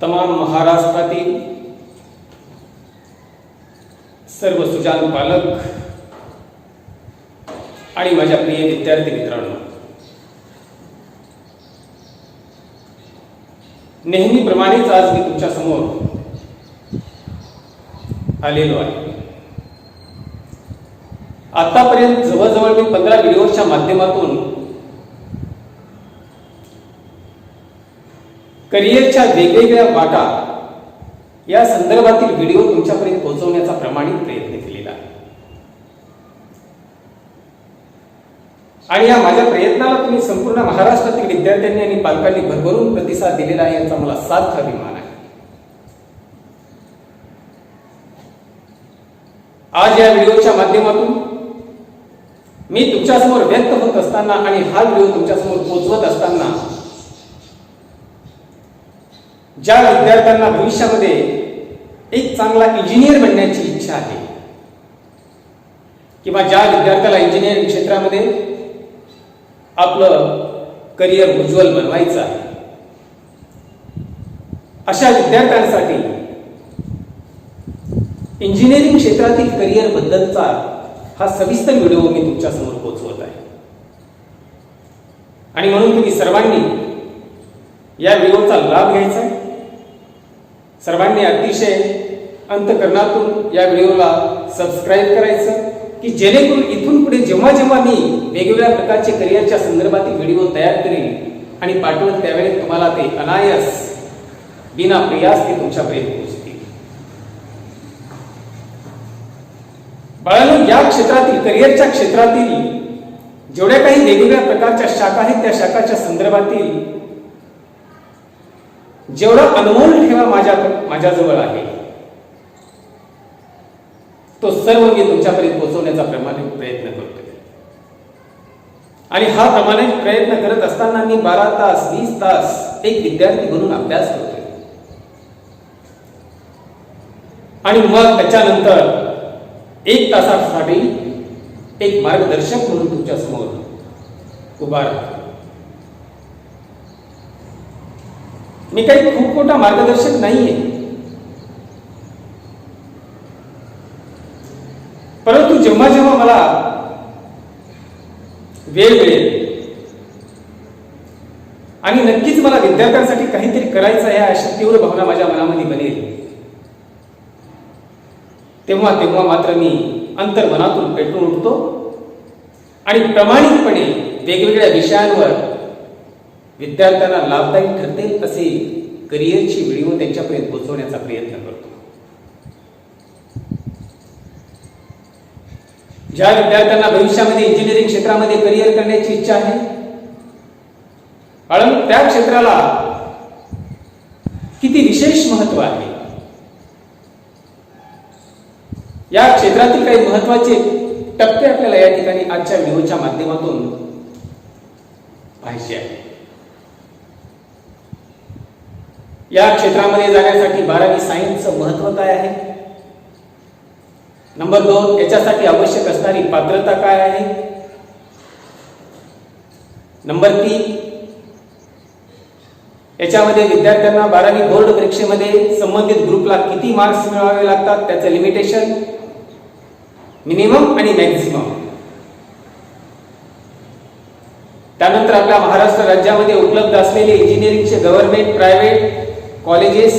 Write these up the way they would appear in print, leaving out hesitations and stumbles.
तमाम महाराष्ट्रातील सर्व सुजाण पालक आणि माझ्या प्रिय विद्यार्थी मित्रांनो, नेहमीप्रमाणेच आज मी तुमच्या समोर आलेलो आहे. आतापर्यंत जवळजवळ मी 15 व्हिडिओच्या माध्यमातून करिअरच्या वेगवेगळ्या वाटा या संदर्भातील व्हिडिओ तुमच्यापर्यंत पोहोचवण्याचा प्रामाणिक प्रयत्न केलेला आहे. आणि या माझ्या प्रयत्नाला तुम्ही संपूर्ण महाराष्ट्रातील विद्यार्थ्यांनी आणि पालकांनी भरभरून प्रतिसाद दिलेला आहे, याचा मला सार्थ अभिमान आहे. आज या व्हिडिओच्या माध्यमातून मी तुमच्यासमोर व्यक्त होत असताना आणि हा व्हिडिओ तुमच्यासमोर पोहोचवत असताना ज्या विद्यार्थ्यांना भविष्यामध्ये एक चांगला इंजिनियर बनण्याची इच्छा आहे किंवा ज्या विद्यार्थ्याला इंजिनिअरिंग क्षेत्रामध्ये आपलं करिअर उज्ज्वल बनवायचं आहे, अशा विद्यार्थ्यांसाठी इंजिनिअरिंग क्षेत्रातील करिअर बद्दलचा हा सविस्तर व्हिडिओ मी तुमच्यासमोर पोहोचवत आहे. आणि म्हणून तुम्ही सर्वांनी या व्हिडिओचा लाभ घ्यायचा आहे. सर्वांनी अतिशय अंतःकरणातून या व्हिडिओला सबस्क्राईब करायचं, की जेणेकरून इथून पुढे जेव्हा जेव्हा मी वेगवेगळ्या प्रकारचे करिअरच्या संदर्भातील व्हिडिओ तयार करेन आणि पाठवून त्यावेळेस तुम्हाला ते अनायास बिना प्रयास ते तुमच्यापर्यंत पोहोचतील. बाळांनो, या क्षेत्रातील करिअरच्या क्षेत्रातील जेवढ्या काही वेगवेगळ्या प्रकारच्या शाखा आहेत, त्या शाखाच्या संदर्भातील जेवढा अनमोल ठेवा माझ्याजवळ आहे, तो सर्व मी तुमच्यापर्यंत पोहोचवण्याचा प्रामाणिक प्रयत्न करतोय. आणि हा प्रामाणिक प्रयत्न करत असताना मी 12 तास 20 तास एक विद्यार्थी म्हणून अभ्यास करतोय. आणि मग त्याच्यानंतर 1 तासासाठी एक मार्गदर्शक म्हणून तुमच्या समोर उभा राहतो. मी काही खूप मोठा मार्गदर्शक नाहीये, परंतु जेव्हा जेव्हा मला वेळ मिळेल आणि नक्कीच मला विद्यार्थ्यांसाठी काहीतरी करायचं आहे अशी तीव्र भावना माझ्या मनामध्ये बनेल, तेव्हा मात्र मी अंतर्मनातून पेटून उठतो आणि प्रामाणिकपणे वेगवेगळ्या विषयांवर विद्यार्थ्यांना लाभदायी ठरतील असे करिअरची व्हिडिओ त्यांच्यापर्यंत पोहोचवण्याचा प्रयत्न करतो. ज्या विद्यार्थ्यांना भविष्यामध्ये इंजिनिअरिंग क्षेत्रामध्ये करिअर करण्याची इच्छा आहे, परंतु त्या क्षेत्राला किती विशेष महत्व आहे, या क्षेत्रातील काही महत्वाचे टप्पे आपल्याला या ठिकाणी आजच्या व्हिडिओच्या माध्यमातून पाहायचे आहे. या क्षेत्रामध्ये जाण्यासाठी 12वी सायन्सचं महत्व काय आहे, नंबर 2 याच्यासाठी आवश्यक असणारी पात्रता काय आहे, नंबर 3 याच्यामध्ये विद्यार्थ्यांना 12वी बोर्ड परीक्षेमध्ये संबंधित ग्रुपला किती मार्क्स मिळवावे लागतात, त्याचं लिमिटेशन, मिनिमम आणि मॅक्झिमम. त्यानंतर आपल्या महाराष्ट्र राज्यामध्ये उपलब्ध असलेले इंजिनिअरिंगचे गव्हर्नमेंट प्रायव्हेट कॉलेजेस,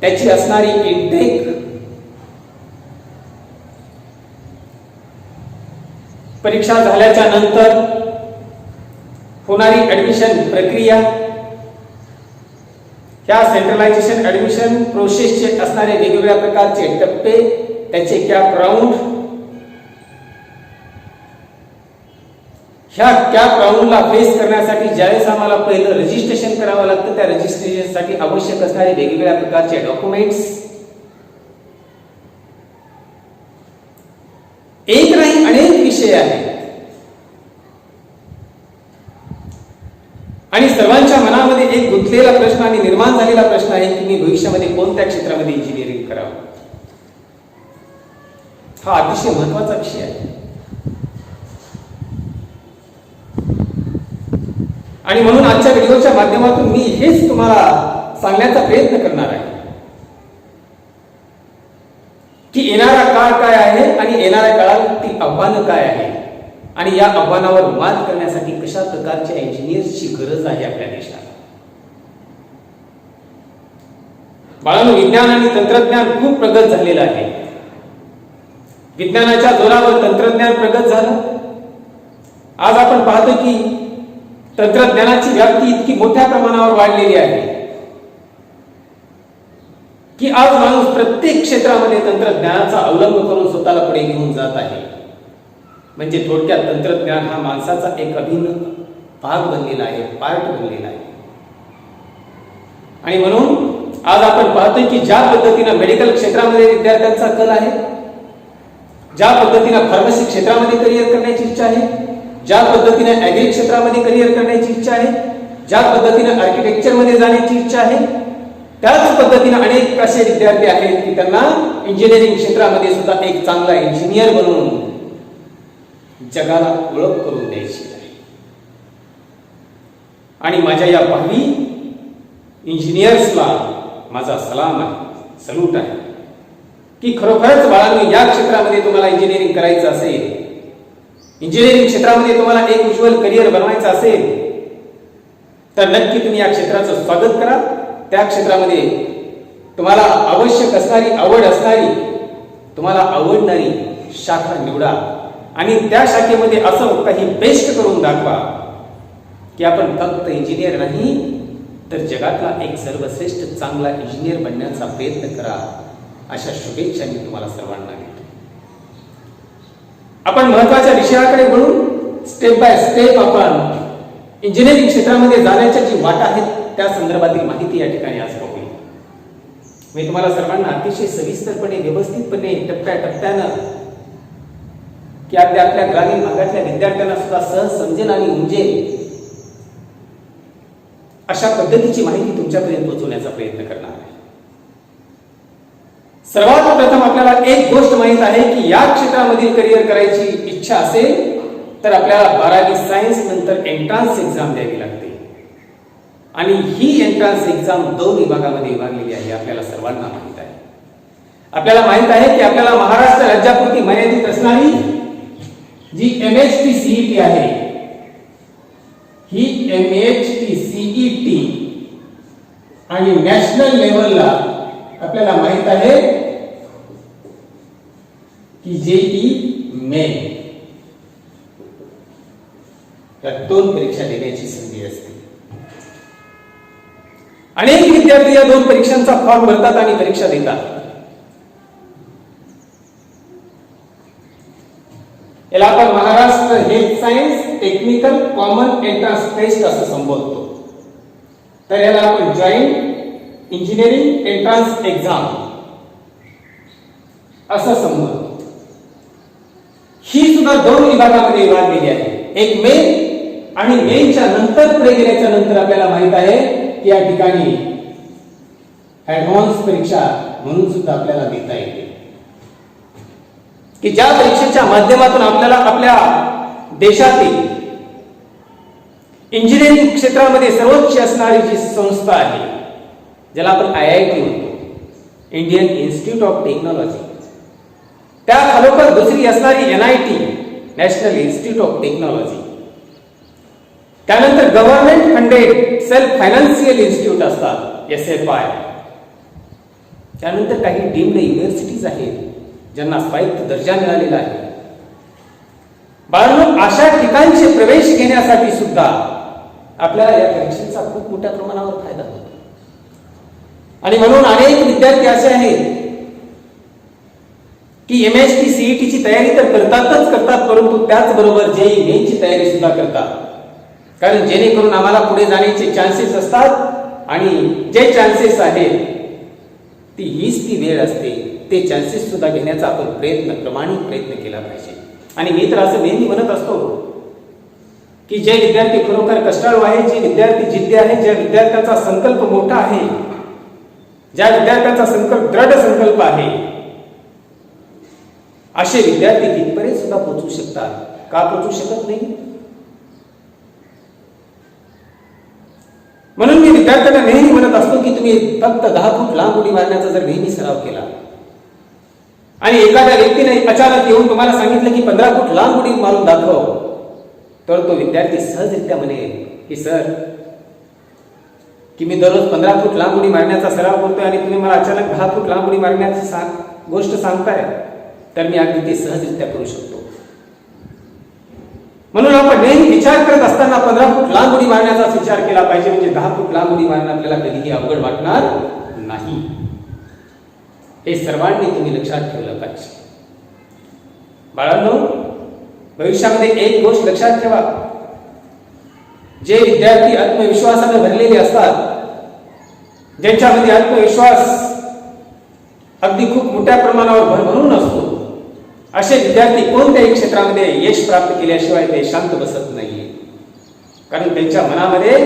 त्याची असणारी इंटेक, परीक्षा झाल्याच्या नंतर होणारी ऍडमिशन प्रक्रिया, ह्या सेंट्रलायझेशन ऍडमिशन प्रोसेसचे असणारे वेगवेगळ्या प्रकारचे टप्पे, त्याचे कॅप राऊंड, ह्या कॅप राऊंडला फेस करण्यासाठी ज्यावेळेस आम्हाला पहिलं रजिस्ट्रेशन करावं लागतं, त्या रजिस्ट्रेशनसाठी आवश्यक असणारे वेगवेगळ्या प्रकारचे डॉक्युमेंट्स, एक नाही अनेक विषय आहेत. आणि सर्वांच्या मनामध्ये एक गुंतलेला प्रश्न आणि निर्माण झालेला प्रश्न आहे की मी भविष्यामध्ये कोणत्या क्षेत्रामध्ये इंजिनिअरिंग करावं. हा अतिशय महत्वाचा विषय आहे. आणि म्हणून आजच्या व्हिडिओच्या माध्यमातून मी हेच तुम्हाला सांगण्याचा प्रयत्न करणार आहे की येणारा काळ काय आहे आणि येणाऱ्या काळात ती आव्हानं काय आहे आणि या आव्हानावर मात करण्यासाठी कशा प्रकारच्या इंजिनियर्सची गरज आहे आपल्या देशाला. बाळांनो, विज्ञान आणि तंत्रज्ञान खूप प्रगत झालेलं आहे. विज्ञानाच्या जोरावर तंत्रज्ञान प्रगत झालं. आज आपण पाहतो की तंत्रज्ञानाची व्याप्ती इतकी मोठ्या प्रमाणावर वाढलेली आहे की आज माणूस प्रत्येक क्षेत्रामध्ये तंत्रज्ञानाचा अवलंब करून स्वतःला पुढे घेऊन जात आहे. म्हणजे थोडक्यात तंत्रज्ञान हा माणसाचा एक अभिन्न भाग बनलेला आहे, पार्ट बनलेला आहे. आणि म्हणून आज आपण पाहतोय की ज्या पद्धतीने मेडिकल क्षेत्रामध्ये विद्यार्थ्यांचा कल आहे, ज्या पद्धतीने फार्मसी क्षेत्रामध्ये करिअर करण्याची इच्छा आहे, ज्या पद्धतीने ऍग्री क्षेत्रामध्ये करिअर करण्याची इच्छा आहे, ज्या पद्धतीने आर्किटेक्चर मध्ये जाण्याची इच्छा आहे, त्याच पद्धतीने अनेक असे विद्यार्थी आहेत की त्यांना इंजिनिअरिंग क्षेत्रामध्ये सुद्धा एक चांगला इंजिनियर बनवून जगाला ओळख करून द्यायची आहे. आणि माझ्या या भावी इंजिनियर्सला माझा सलाम आहे, सल्यूट आहे की खरोखरच बाळांनो, या क्षेत्रामध्ये तुम्हाला इंजिनिअरिंग करायचं असेल, इंजिनिअरिंग क्षेत्रामध्ये तुम्हाला एक उज्ज्वल करिअर बनवायचं असेल तर नक्की तुम्ही या क्षेत्राचं स्वागत करा. त्या क्षेत्रामध्ये तुम्हाला आवश्यक असणारी, आवड असणारी, तुम्हाला आवडणारी शाखा निवडा आणि त्या शाखेमध्ये असं काही बेस्ट करून दाखवा की आपण फक्त इंजिनियर नाही तर जगातला एक सर्वश्रेष्ठ चांगला इंजिनियर बनण्याचा प्रयत्न करा. अशा शुभेच्छा मी तुम्हाला सर्वांना देतो. आपण महत्वाच्या विषयाकडे वळून स्टेप बाय स्टेप आपण इंजिनिअरिंग क्षेत्रामध्ये जाण्याच्या जी वाटा आहेत त्या संदर्भातील माहिती या ठिकाणी आज पाहूया. मी तुम्हाला सर्वांना अतिशय सविस्तरपणे, व्यवस्थितपणे, टप्प्याटप्प्यानं की आपल्या ग्रामीण भागातल्या विद्यार्थ्यांना सुद्धा सहज समजेल आणि उमजेल अशा पद्धतीची माहिती तुमच्यापर्यंत पोहोचवण्याचा प्रयत्न करणार आहे. सर्वात प्रथम आपल्याला एक गोष्ट माहित आहे की या क्षेत्रामध्ये करिअर करायची इच्छा असेल तर आपल्याला 12वी सायन्स नंतर एंट्रन्स एक्झाम द्यावी लागते आणि ही एंट्रन्स एक्झाम 2 विभागामध्ये विभागलेली आहे. आपल्याला सर्वांना माहित आहे. आपल्याला माहित आहे की आपल्याला महाराष्ट्र राज्यापुरती मर्यादित असणारी जी MHT CET आहे, ही MHT CET आणि नॅशनल लेवलला आपल्याला माहित आहे की JEE मेन, या 2 परीक्षा देण्याची संधी असते. अनेक विद्यार्थी या 2 परीक्षांचा फॉर्म भरतात आणि परीक्षा देतात. याला आपण Maharashtra health science technical common entrance test असं संबोधतो. तर याला आपण जॉईंट इंजिनिअरिंग एंट्रन्स एक्झाम असं संबोधतो. ही सुद्धा 2 विभागामध्ये विभागलेली आहे. एक मेन आणि मेनच्या नंतर पुढे गेल्याच्या नंतर आपल्याला माहित आहे की या ठिकाणी ऍडव्हान्स परीक्षा म्हणून सुद्धा आपल्याला देता येते की ज्या परीक्षेच्या माध्यमातून आपल्याला आपल्या देशातील इंजिनिअरिंग क्षेत्रामध्ये सर्वोच्च असणारी जी संस्था आहे, ज्याला आपण IIT म्हणतो, इंडियन इन्स्टिट्यूट ऑफ टेक्नॉलॉजी, त्या खालोखाल दुसरी असणारी NIT, National Institute of Technology, त्यानंतर government funded self financial institute असतात SFI, त्यानंतर काही डीम्ड युनिव्हर्सिटीज आहेत ज्यांना स्वायत्त दर्जा मिळालेला आहे. बाळांनो, अशा ठिकाणचे प्रवेश घेण्यासाठी सुद्धा आपल्याला या परीक्षेचा खूप मोठ्या प्रमाणावर फायदा होतो. आणि म्हणून अनेक विद्यार्थी असे आहेत की MHT CET ची तयारी तर करतात, परंतु त्याचबरोबर JEE मेनची तयारी सुद्धा करतात. कारण जेणेकरून आम्हाला पुढे जाण्याचे चान्सेस असतात आणि जे चान्सेस आहेत हीच ती वेळ असते. ते चान्सेस सुद्धा घेण्याचा आपण प्रामाणिक प्रयत्न केला पाहिजे. आणि मी तर असं नेहमी म्हणत असतो की जे विद्यार्थी खरोखर कष्टाळू आहे, जे विद्यार्थी जिद्दी आहे, ज्या विद्यार्थ्यांचा संकल्प मोठा आहे, ज्या विद्यार्थ्यांचा दृढ संकल्प आहे, असे विद्यार्थी तिथपर्यंत सुद्धा पोहोचू शकतात. का पोहोचू शकत नाही? विद्यार्थ्यांना नेहमी म्हणत असतो की तुम्ही फक्त 10 फूट लांब उडी मारण्याचा जर नेहमी सराव केला आणि एखाद्या व्यक्तीने अचानक येऊन तुम्हाला सांगितलं की 15 फूट लांब उडी मारून दाखव, तर तो विद्यार्थी सहजरित्या म्हणेल की सर की मी दररोज 15 फूट लांब उडी मारण्याचा सराव करतोय आणि तुम्ही मला अचानक 10 फूट लांब उडी मारण्याची गोष्ट सांगताय, तर मी अगदी ते सहजरित्या करू शकतो. म्हणून आपण नेहमी विचार करत असताना 15 फूट लांब उडी मारण्याचाच विचार केला पाहिजे, म्हणजे 10 फूट लांब उडी मारणं आपल्याला कधीही अवघड वाटणार नाही. हे सर्वांनी तुम्ही लक्षात ठेवलं पाहिजे. बाळांनो, भविष्यामध्ये एक गोष्ट लक्षात ठेवा, जे विद्यार्थी आत्मविश्वासाने भरलेले असतात, ज्यांच्यामध्ये आत्मविश्वास अगदी खूप मोठ्या प्रमाणावर भरभरून असतो, असे विद्यार्थी कोणत्याही क्षेत्रामध्ये यश प्राप्त केल्याशिवाय ते शांत बसत नाही. कारण त्यांच्या मनामध्ये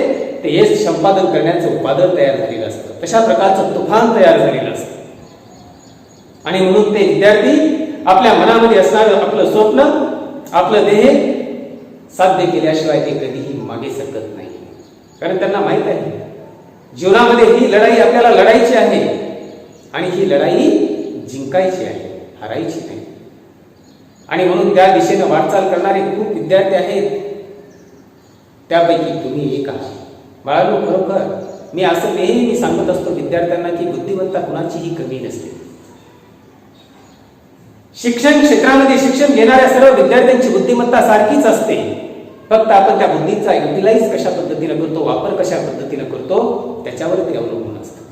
ते यश संपादन करण्याचं उत्पादन तयार झालेलं असतं, तशा प्रकारचं तुफान तयार झालेलं असतं. आणि म्हणून ते विद्यार्थी आपल्या मनामध्ये असणारं आपलं स्वप्न, आपलं ध्येय साध्य केल्याशिवाय ते कधीही मागे सरकत नाही. कारण त्यांना माहित आहे जीवनामध्ये ही लढाई आपल्याला लढायची आहे आणि ही लढाई जिंकायची आहे, हारायची नाही. आणि म्हणून त्या दिशेनं वाटचाल करणारे खूप विद्यार्थी आहेत, त्यापैकी तुम्ही एक आहात. बाळांनो, खरोखर मी असं नेहमी सांगत असतो विद्यार्थ्यांना की बुद्धिमत्ता कुणाचीही कमी नसते. शिक्षण क्षेत्रामध्ये शिक्षण घेणाऱ्या सर्व विद्यार्थ्यांची बुद्धिमत्ता सारखीच असते, फक्त आपण त्या बुद्धीचा युटिलाइज कशा पद्धतीने करतो, वापर कशा पद्धतीने करतो, त्याच्यावर ते अवलंबून असतं.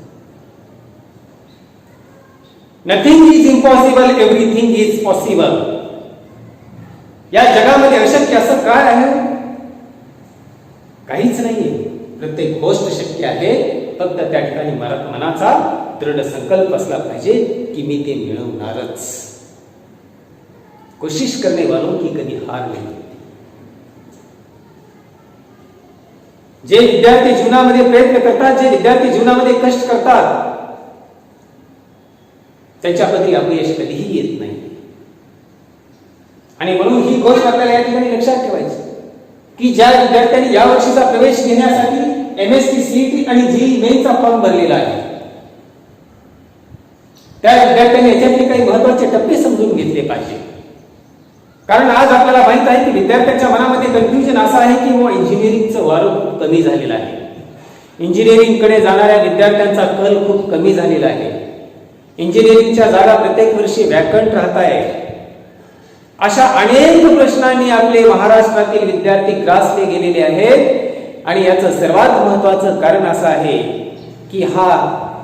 Nothing is impossible, everything is possible. या जगामध्ये अशक्य असं काय आहे? काहीच नाहीये. प्रत्येक गोष्ट शक्य आहे, फक्त त्या ठिकाणी मनाचा दृढ संकल्प असला पाहिजे की मी ते मिळवणारच. कोशिश करने वालों की कधी हार नाही. जे विद्यार्थी जीवनामध्ये प्रयत्न करतात, जे विद्यार्थी जीवनामध्ये कष्ट करतात, त्यांच्यामध्ये अपयश कधीही येत नाही. आणि म्हणून ही गोष्ट आपल्याला या ठिकाणी लक्षात ठेवायची की ज्या विद्यार्थ्यांनी या वर्षीचा प्रवेश घेण्यासाठी एमएससी, सीईटी आणि जेईई मेन्सचा फॉर्म भरलेला आहे, त्या विद्यार्थ्यांनी याच्यातले काही महत्वाचे टप्पे समजून घेतले पाहिजे. कारण आज आपल्याला माहित आहे की विद्यार्थ्यांच्या मनामध्ये कन्फ्युजन असं आहे की इंजिनिअरिंगचं वारं खूप कमी झालेलं आहे. इंजिनिअरिंगकडे जाणाऱ्या विद्यार्थ्यांचा कल खूप कमी झालेला आहे. इंजिनिअरिंगच्या जागा प्रत्येक वर्षी वॅकंट राहत आहे. अशा अनेक प्रश्नांनी आपले महाराष्ट्रातील विद्यार्थी ग्रासले गेलेले आहेत. आणि याचं सर्वात महत्वाचं कारण असं आहे की हा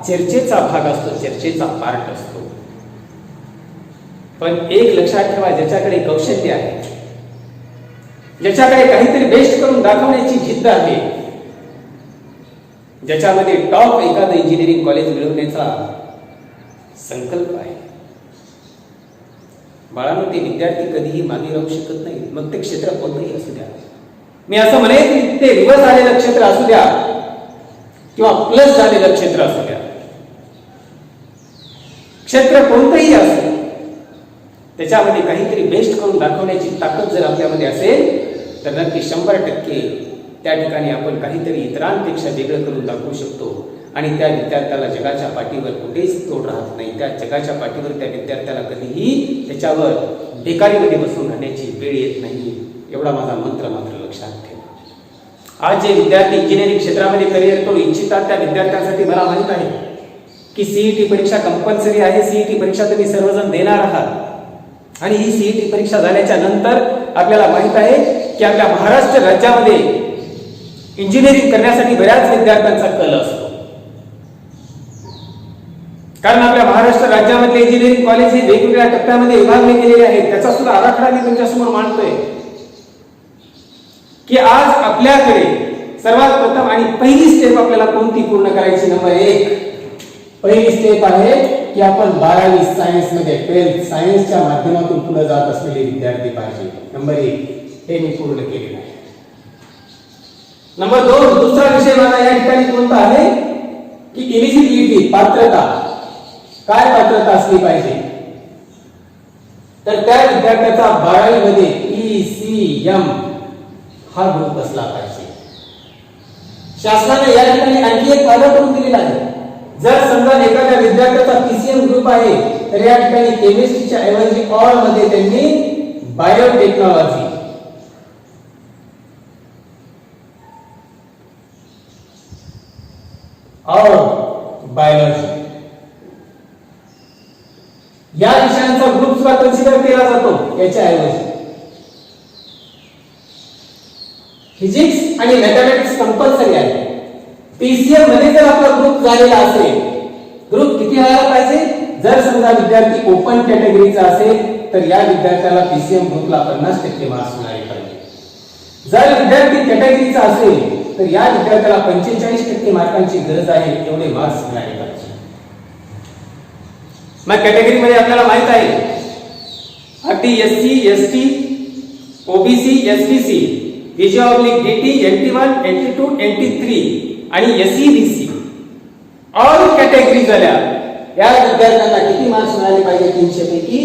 चर्चेचा भाग असतो, चर्चेचा पार्ट असतो. पण एक लक्षात ठेवा, ज्याच्याकडे कौशल्य आहे, ज्याच्याकडे काहीतरी बेस्ट करून दाखवण्याची जिद्द आहे, ज्याच्यामध्ये टॉप एखादं इंजिनिअरिंग कॉलेज मिळवण्याचा संकल्प आहे, बाळांनो, ते विद्यार्थी कधीही मागे राहू शकत नाही. मग ते क्षेत्र कोणतंही असू द्या. मी असं म्हणेन की ते रिव्हर्स झालेलं क्षेत्र असू द्या किंवा प्लस झालेलं क्षेत्र असू द्या, क्षेत्र कोणतंही असू, त्याच्यामध्ये काहीतरी बेस्ट करून दाखवण्याची ताकद जर आपल्यामध्ये असेल तर नक्की 100% त्या ठिकाणी आपण काहीतरी इतरांपेक्षा वेगळं करून दाखवू शकतो. आणि त्या विद्यार्थ्याला जगाच्या पाठीवर कुठेच तोड राहत नाही. त्या जगाच्या पाठीवर त्या विद्यार्थ्याला कधीही त्याच्यावर बेकारीमध्ये बसून राहण्याची वेळ येत नाही. एवढा माझा मंत्र मात्र लक्षात ठेवा. आज जे विद्यार्थी इंजिनिअरिंग क्षेत्रामध्ये करिअर करू इच्छितात त्या विद्यार्थ्यांसाठी मला माहित आहे की सीईटी परीक्षा कंपल्सरी आहे. सीईटी परीक्षा तुम्ही सर्वजण देणार आहात. आणि ही सीईटी परीक्षा झाल्याच्या नंतर आपल्याला माहित आहे की आपल्या महाराष्ट्र राज्यामध्ये इंजिनिअरिंग करण्यासाठी बऱ्याच विद्यार्थ्यांचा कल असतो. कारण आपल्या महाराष्ट्र राज्यामधले इंजिनिअरिंग कॉलेज हे वेगवेगळ्या टप्प्यामध्ये विभागले गेलेले आहेत. त्याचा सुद्धा आराखडा मी तुमच्यासमोर मांडतोय की आज आपल्याकडे सर्वात प्रथम आणि पहिली स्टेप आपल्याला कोणती पूर्ण करायची? नंबर 1 पहिली स्टेप आहे की आपण 12वी सायन्स मध्ये 12th सायन्सच्या माध्यमातून पुढे जात असलेले विद्यार्थी पाहिजे. नंबर 1 हे मी पूर्ण केलेलं आहे. नंबर 2 दुसरा विषय माझा या ठिकाणी कोणता आहे की एलिजिबिलिटी, पात्रता. काय पात्रता असली पाहिजे? तर त्या विद्यार्थ्याचा 12वी मध्ये PCM हा ग्रुप असला पाहिजे. शासनाने या ठिकाणी आणखी एक फायदा करून दिलेला आहे. जर समजा एखाद्या विद्यार्थ्याचा पीसीएम ग्रुप आहे तर या ठिकाणी केमिस्ट्रीच्या ऐवजी ऑल मध्ये त्यांनी बायोटेक्नॉलॉजी और बायोलॉजी या विषयांचा ग्रुप सुद्धा कन्सिडर केला जातो. याच्या ऐवजी फिजिक्स आणि मॅथमॅटिक्स कंपल्सरी आहे. पीसीएम मध्ये जर आपला ग्रुप झालेला असेल, ग्रुप किती व्हायला पाहिजे? जर समजा विद्यार्थी ओपन कॅटेगरीचा असेल तर या विद्यार्थ्याला पीसीएम ग्रुपला 50% मार्क्स मिळाले पाहिजे. जर विद्यार्थी कॅटेगरीचा असेल तर या विद्यार्थ्याला 45% मार्कांची गरज आहे, एवढे मार्क्स मिळाले पाहिजे. मग कॅटेगरीमध्ये आपल्याला माहित आहे अगदी SC, ST, OBC, SBC, DT, NT1, NT2, NT3 आणि SCBC ऑल कॅटेगरी झाल्या. या विद्यार्थ्यांना किती मार्क्स मिळाले पाहिजे? 300 पैकी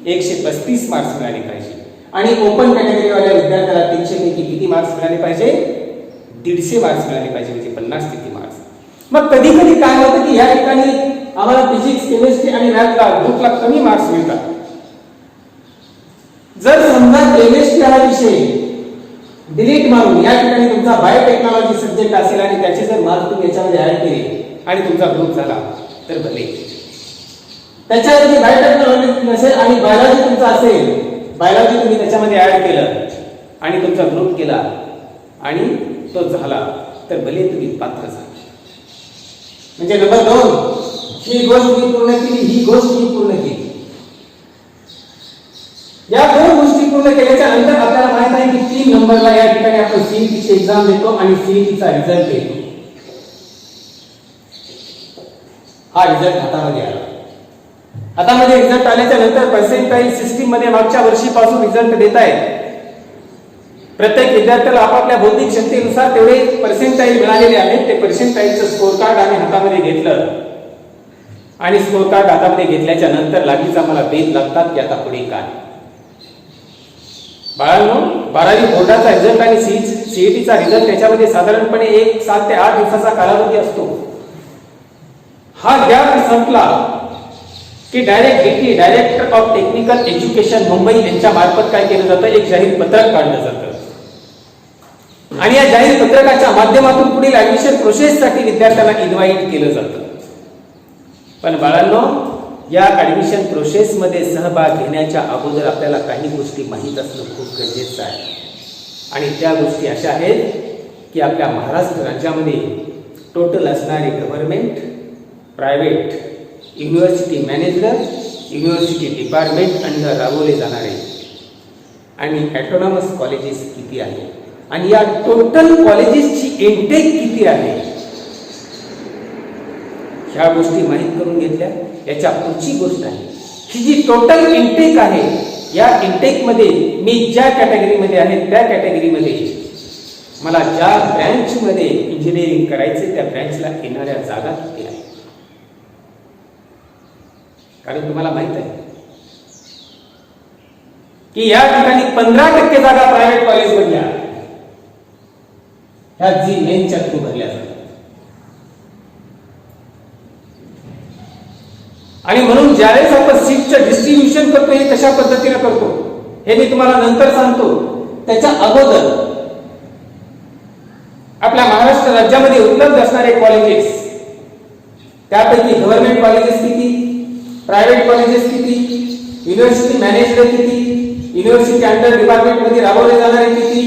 135 मार्क्स मिळाले पाहिजे. आणि ओपन कॅटेगरी वाल्या विद्यार्थ्याला 300 पैकी किती मार्क्स मिळाले पाहिजे? 150 मार्क्स मिळाले पाहिजे, म्हणजे 50% मार्क्स. मग कधी कधी काय होतं की या ठिकाणी आम्हाला फिजिक्स, केमिस्ट्री आणि मॅथला ग्रुपला कमी मार्क्स मिळतात. जर समजा केमिस्ट्री हा विषय डिलीट मारून या ठिकाणी तुमचा बायोटेक्नॉलॉजी सब्जेक्ट असेल आणि त्याचे जर मार्क तुम्ही याच्यामध्ये ऍड केले आणि तुमचा ग्रुप झाला तर भले. त्याच्याऐवजी बायोटेक्नॉलॉजी नसेल आणि बायोलॉजी तुमचा असेल, बायोलॉजी तुम्ही त्याच्यामध्ये ऍड केलं आणि तुमचा ग्रुप केला आणि तो झाला तर भले तुम्ही पात्र झाला. म्हणजे नंबर 2 ही गोष्ट मी पूर्ण केली, ही गोष्ट मी पूर्ण केली. या दोन गोष्टी पूर्ण केल्याच्या नंतर आपल्याला माहित आहे की 3 नंबरला या ठिकाणी आपण सीईटीची एक्झाम देतो आणि सीईटीचा रिझल्ट येतो. हा रिझल्ट हातामध्ये आला. हातामध्ये रिझल्ट आल्याच्या नंतर पर्सेंटाइल सिस्टीम मध्ये मागच्या वर्षीपासून रिझल्ट देत आहेत. प्रत्येक विद्यार्थ्याला आपापल्या बौद्धिक क्षमतेनुसार तेवढे पर्सेंटाइल मिळालेले आहेत. ते पर्सेंटाइलचं स्कोर कार्ड आम्ही हातामध्ये घेतलं आणि स्कोर कार्ड हातामध्ये घेतल्याच्या नंतर लागलीच आम्हाला बेद लागतात की आता पुढे काय. बाळांनो, 12वी बोर्डाचा रिझल्ट आणि सीईटीचा रिझल्ट त्याच्यामध्ये साधारणपणे 7 ते 8 दिवसाचा कालावधी असतो. हा गॅप संपला की direct DT, director of technical education Mumbai यांच्या मार्फत काय केलं जातं? एक जाहीर पत्रक काढलं जातं आणि या जाहीर पत्रकाच्या माध्यमातून पुढील ऍडमिशन प्रोसेससाठी विद्यार्थ्यांना इन्व्हाइट केलं जातं. पण बाळांनो, या ऍडमिशन प्रोसेस मध्ये सहभाग घेण्याच्या अगोदर आपल्याला काही गोष्टी माहीत असणं खूप गरजेचं आहे. आणि त्या गोष्टी अशा आहेत की आपल्या महाराष्ट्र राज्यामध्ये टोटल असणारे government, private, university manager, university department under राबवले जाणारे आणि ऑटोनॉमस कॉलेजेस किती आहे आणि या टोटल कॉलेजेसची इनटेक किती आहे, ह्या गोष्टी माहीत करून घेतल्या. याच्या पुढची गोष्ट आहे ही जी टोटल इनटेक आहे, या इनटेक मध्ये मी ज्या कॅटेगरीमध्ये आहे त्या कॅटेगरीमध्ये मला ज्या ब्रँच मध्ये इंजिनिअरिंग करायचे त्या ब्रँचला येणाऱ्या जागा किती आहे. कारण तुम्हाला माहित आहे की या ठिकाणी 15% जागा प्रायव्हेट कॉलेज मधल्या ह्या जी मेनच्या थ्रू भरल्या जातात. आणि म्हणून ज्यावेळेस आपण सीटचं डिस्ट्रीब्युशन करतो हे कशा पद्धतीने करतो हे मी तुम्हाला नंतर सांगतो. त्याच्या अगोदर आपल्या महाराष्ट्र राज्यामध्ये उपलब्ध असणारे कॉलेजेस, त्यापैकी गव्हर्नमेंट कॉलेजेस किती, प्रायव्हेट कॉलेजेस किती, युनिव्हर्सिटी मॅनेजर किती, युनिव्हर्सिटी अंडर डिपार्टमेंट मध्ये राबवले जाणारे किती,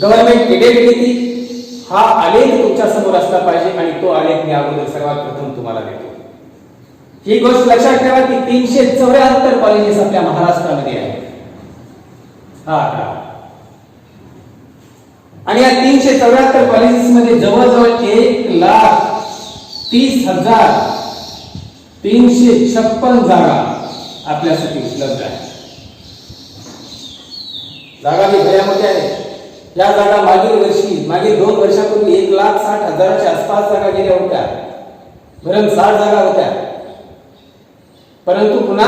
गव्हर्नमेंट एडेड किती, हा आलेख तुमच्या समोर असला पाहिजे. आणि तो आलेख मी अगोदर सर्वात प्रथम तुम्हाला देतो. ही गोष्ट लक्षात ठेवा की 374 कॉलेजेस आपल्या महाराष्ट्रामध्ये आहेत. आणि या 374 कॉलेजेस मध्ये जवळजवळ 1,30,356 जागा आपल्यासाठी उपलब्ध आहेत. जागा मी भल्या मोठ्या आहेत. या जागा मागील 2 वर्षापूर्वी 1,60,000च्या आसपास जागा गेल्या होत्या. भरम 60 जागा होत्या. परंतु पुन्हा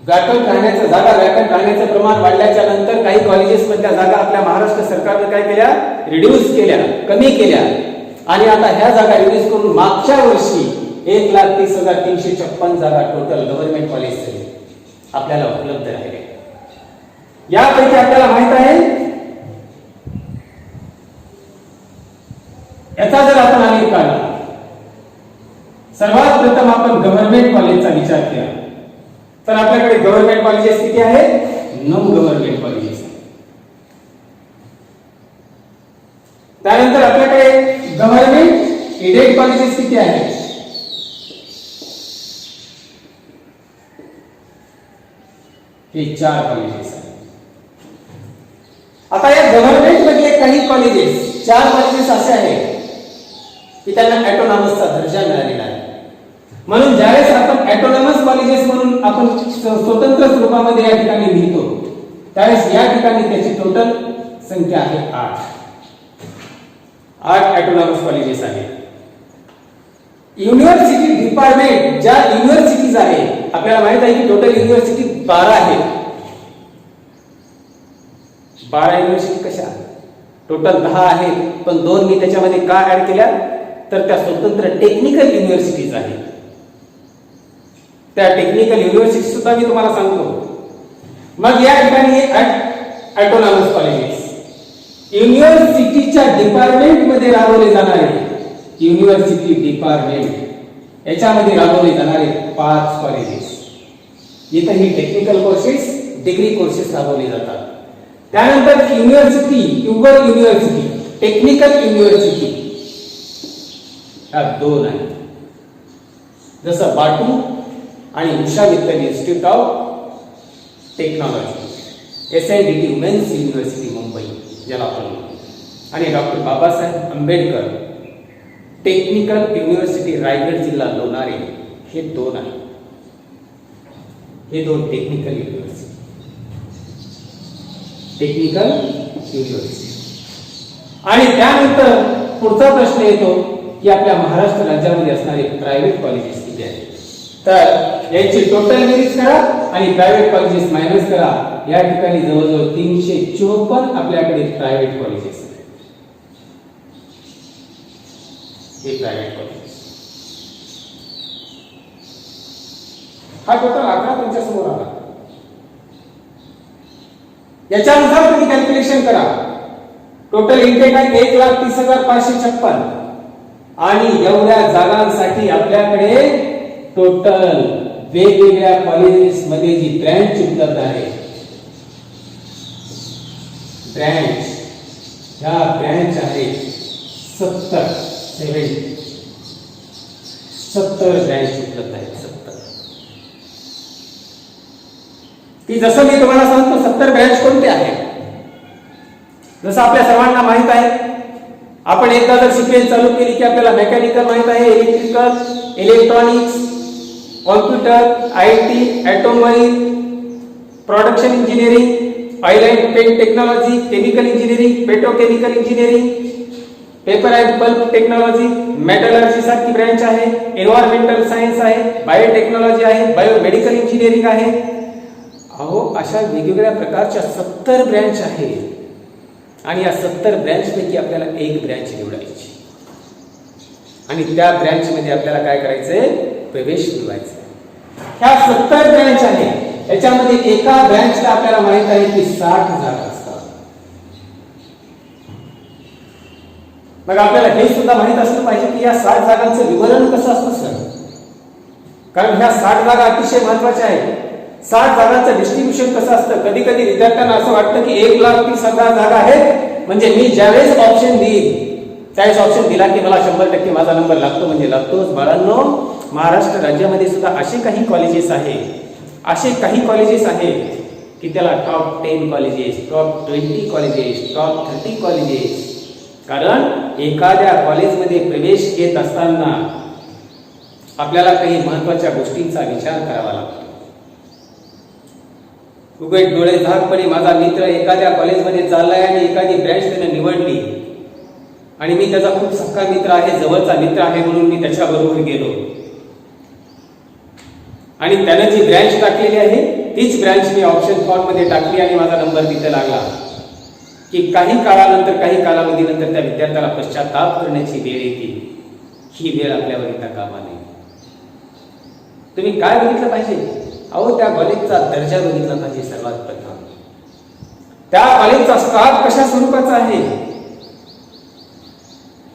व्याकंट राहण्याचं प्रमाण वाढल्याच्या नंतर काही कॉलेजेस मधल्या जागा आपल्या महाराष्ट्र सरकारने काय केल्या, रिड्यूस केल्या, कमी केल्या. आणि आता ह्या जागा रिड्यूस करून मागच्या वर्षी 1,30,356 जागा टोटल गव्हर्नमेंट कॉलेज आपल्याला उपलब्ध राहिले. यापैकी आपल्याला माहित आहे, याचा जर आपण आलेख काढला, सर्वात प्रथम आपण गव्हर्नमेंट कॉलेजचा विचार केला तर आपल्याकडे गव्हर्नमेंट कॉलेजेस किती आहेत? 9 गव्हर्नमेंट कॉलेजेस. त्यानंतर आपल्याकडे गव्हर्नमेंट एडेड कॉलेजेस किती आहेत? हे 4 कॉलेजेस आहेत. आता या गव्हर्नमेंट मधले काही कॉलेजेस, 4 कॉलेजेस असे आहेत की त्यांना ऑटोनॉमसचा दर्जा मिळालेला आहे. म्हणून ज्यावेळेस आपण ऑटोनॉमस कॉलेजेस म्हणून आपण स्वतंत्र स्वरूपामध्ये या ठिकाणी लिहितो त्यावेळेस या ठिकाणी त्याची टोटल संख्या आहे 8 ऑटोनॉमस कॉलेजेस आहेत. युनिव्हर्सिटी डिपार्टमेंट ज्या युनिव्हर्सिटीज आहे, आपल्याला माहित आहे की टोटल युनिव्हर्सिटी 12 आहेत. 12 युनिव्हर्सिटी कशा? टोटल 10 आहेत, पण 2 मी त्याच्यामध्ये का ऍड केल्या तर त्या स्वतंत्र टेक्निकल युनिव्हर्सिटीज आहेत. त्या टेक्निकल युनिव्हर्सिटी सुद्धा मी तुम्हाला सांगतो. मग या ठिकाणी ऑटोनॉमस कॉलेजेस युनिव्हर्सिटीच्या डिपार्टमेंट मध्ये राबवले जाणारे, युनिव्हर्सिटी डिपार्टमेंट याच्यामध्ये राबवले जाणारे 5 कॉलेजेस. इथे ही टेक्निकल कोर्सेस, डिग्री कोर्सेस राबवले जातात. त्यानंतर युनिव्हर्सिटी किंवा युनिव्हर्सिटी टेक्निकल युनिव्हर्सिटी या 2 आहेत, जसं बाटू आणि Usha Mittal institute of technology, SIDT women's university Mumbai ज्याला आपण म्हणतो, आणि doctor Babasaheb Ambedkar technical university Raigad जिल्हा लोणारे, हे 2 आहेत. हे 2 टेक्निकल युनिव्हर्सिटी. आणि त्यानंतर पुढचा प्रश्न येतो की आपल्या महाराष्ट्र राज्यामध्ये असणारे प्रायव्हेट कॉलेजेस किती आहेत. तर याची टोटल बेरीज करा आणि प्रायव्हेट कॉलेजेस मायनस करा. या ठिकाणी जवळजवळ 354 आपल्याकडे प्रायव्हेट कॉलेजेस आहेत. हे प्रायव्हेट कॉलेजेस, हा टोटल आकडा तुमच्या समोर आला. याच्यानुसार तुम्ही कॅल्क्युलेशन करा. टोटल इंटेक आहे 1,30,556 आणि एवढ्या जागांसाठी आपल्याकडे टोटल वेगवेगळ्या कॉलेजेस मध्ये जी ब्रँच उपलब्ध आहे, ह्या ब्रँच आहे 70 ब्रँच उपलब्ध आहेत. 70 की जसं मी तुम्हाला सांगतो 70 ब्रँच कोणते आहेत. जसं आपल्या सर्वांना माहित आहे, आपण एकदा जर शिकवेल चालू केली की आपल्याला मेकॅनिकल माहित आहे, electrical, electronics, computer, IT, automobile, production engineering, oil and paint technology, chemical engineering, petrochemical engineering, paper and pulp technology, metallurgy सारखी ब्रँच आहे, एन्व्हायरमेंटल सायन्स आहे, बायोटेक्नॉलॉजी आहे, बायोमेडिकल इंजिनिअरिंग आहे. अहो, अशा वेगवेगळ्या प्रकारच्या 70 ब्रँच आहेत. आणि या 70 ब्रँच पैकी आपल्याला एक ब्रँच निवडायची आणि त्या ब्रँच मध्ये आपल्याला काय करायचंय, प्रवेश मिळवायचा. ह्या 70 ब्रँच आहे, याच्यामध्ये एका ब्रँचला आपल्याला माहित आहे की 60 जागा असतात. मग आपल्याला हे सुद्धा माहित असलं पाहिजे की या 60 जागांचं विवरण कसं असतं सर, कारण ह्या 60 जागा अतिशय महत्वाच्या आहेत. 60 जागांचं डिस्ट्रीब्युशन कसं असतं. कधी कधी विद्यार्थ्यांना असं वाटतं की 1,30,000 जागा आहेत म्हणजे मी ज्यावेळेस ऑप्शन देईल त्यावेळेस ऑप्शन दिला की मला 100% माझा नंबर लागतो म्हणजे लागतोच. बाळांनो, महाराष्ट्र राज्यामध्ये सुद्धा असे काही कॉलेजेस आहेत की त्याला top 10 colleges, top 20 colleges, top 30 colleges. कारण एखाद्या कॉलेजमध्ये प्रवेश घेत असताना आपल्याला काही महत्वाच्या गोष्टींचा विचार करावा लागतो. उघड डोळे झाकपणे माझा मित्र एखाद्या कॉलेजमध्ये चाललाय आणि एखादी ब्रँच त्याने निवडली आणि मी त्याचा खूप सख्खा मित्र आहे, जवळचा मित्र आहे म्हणून मी त्याच्याबरोबर गेलो आणि त्याने जी ब्रँच टाकलेली आहे तीच ब्रँच मी ऑप्शन फॉर्ममध्ये टाकली आणि माझा नंबर तिथे लागला की काही काळानंतर, काही कालावधीनंतर त्या विद्यार्थ्याला पश्चाताप करण्याची वेळ येते. ही वेळ आपल्यावर येता कामा नये. तुम्ही काय बघितलं पाहिजे? अहो, त्या कॉलेजचा दर्जा बघितला पाहिजे. सर्वात प्रथम त्या कॉलेजचा स्टाफ कशा स्वरूपाचा आहे,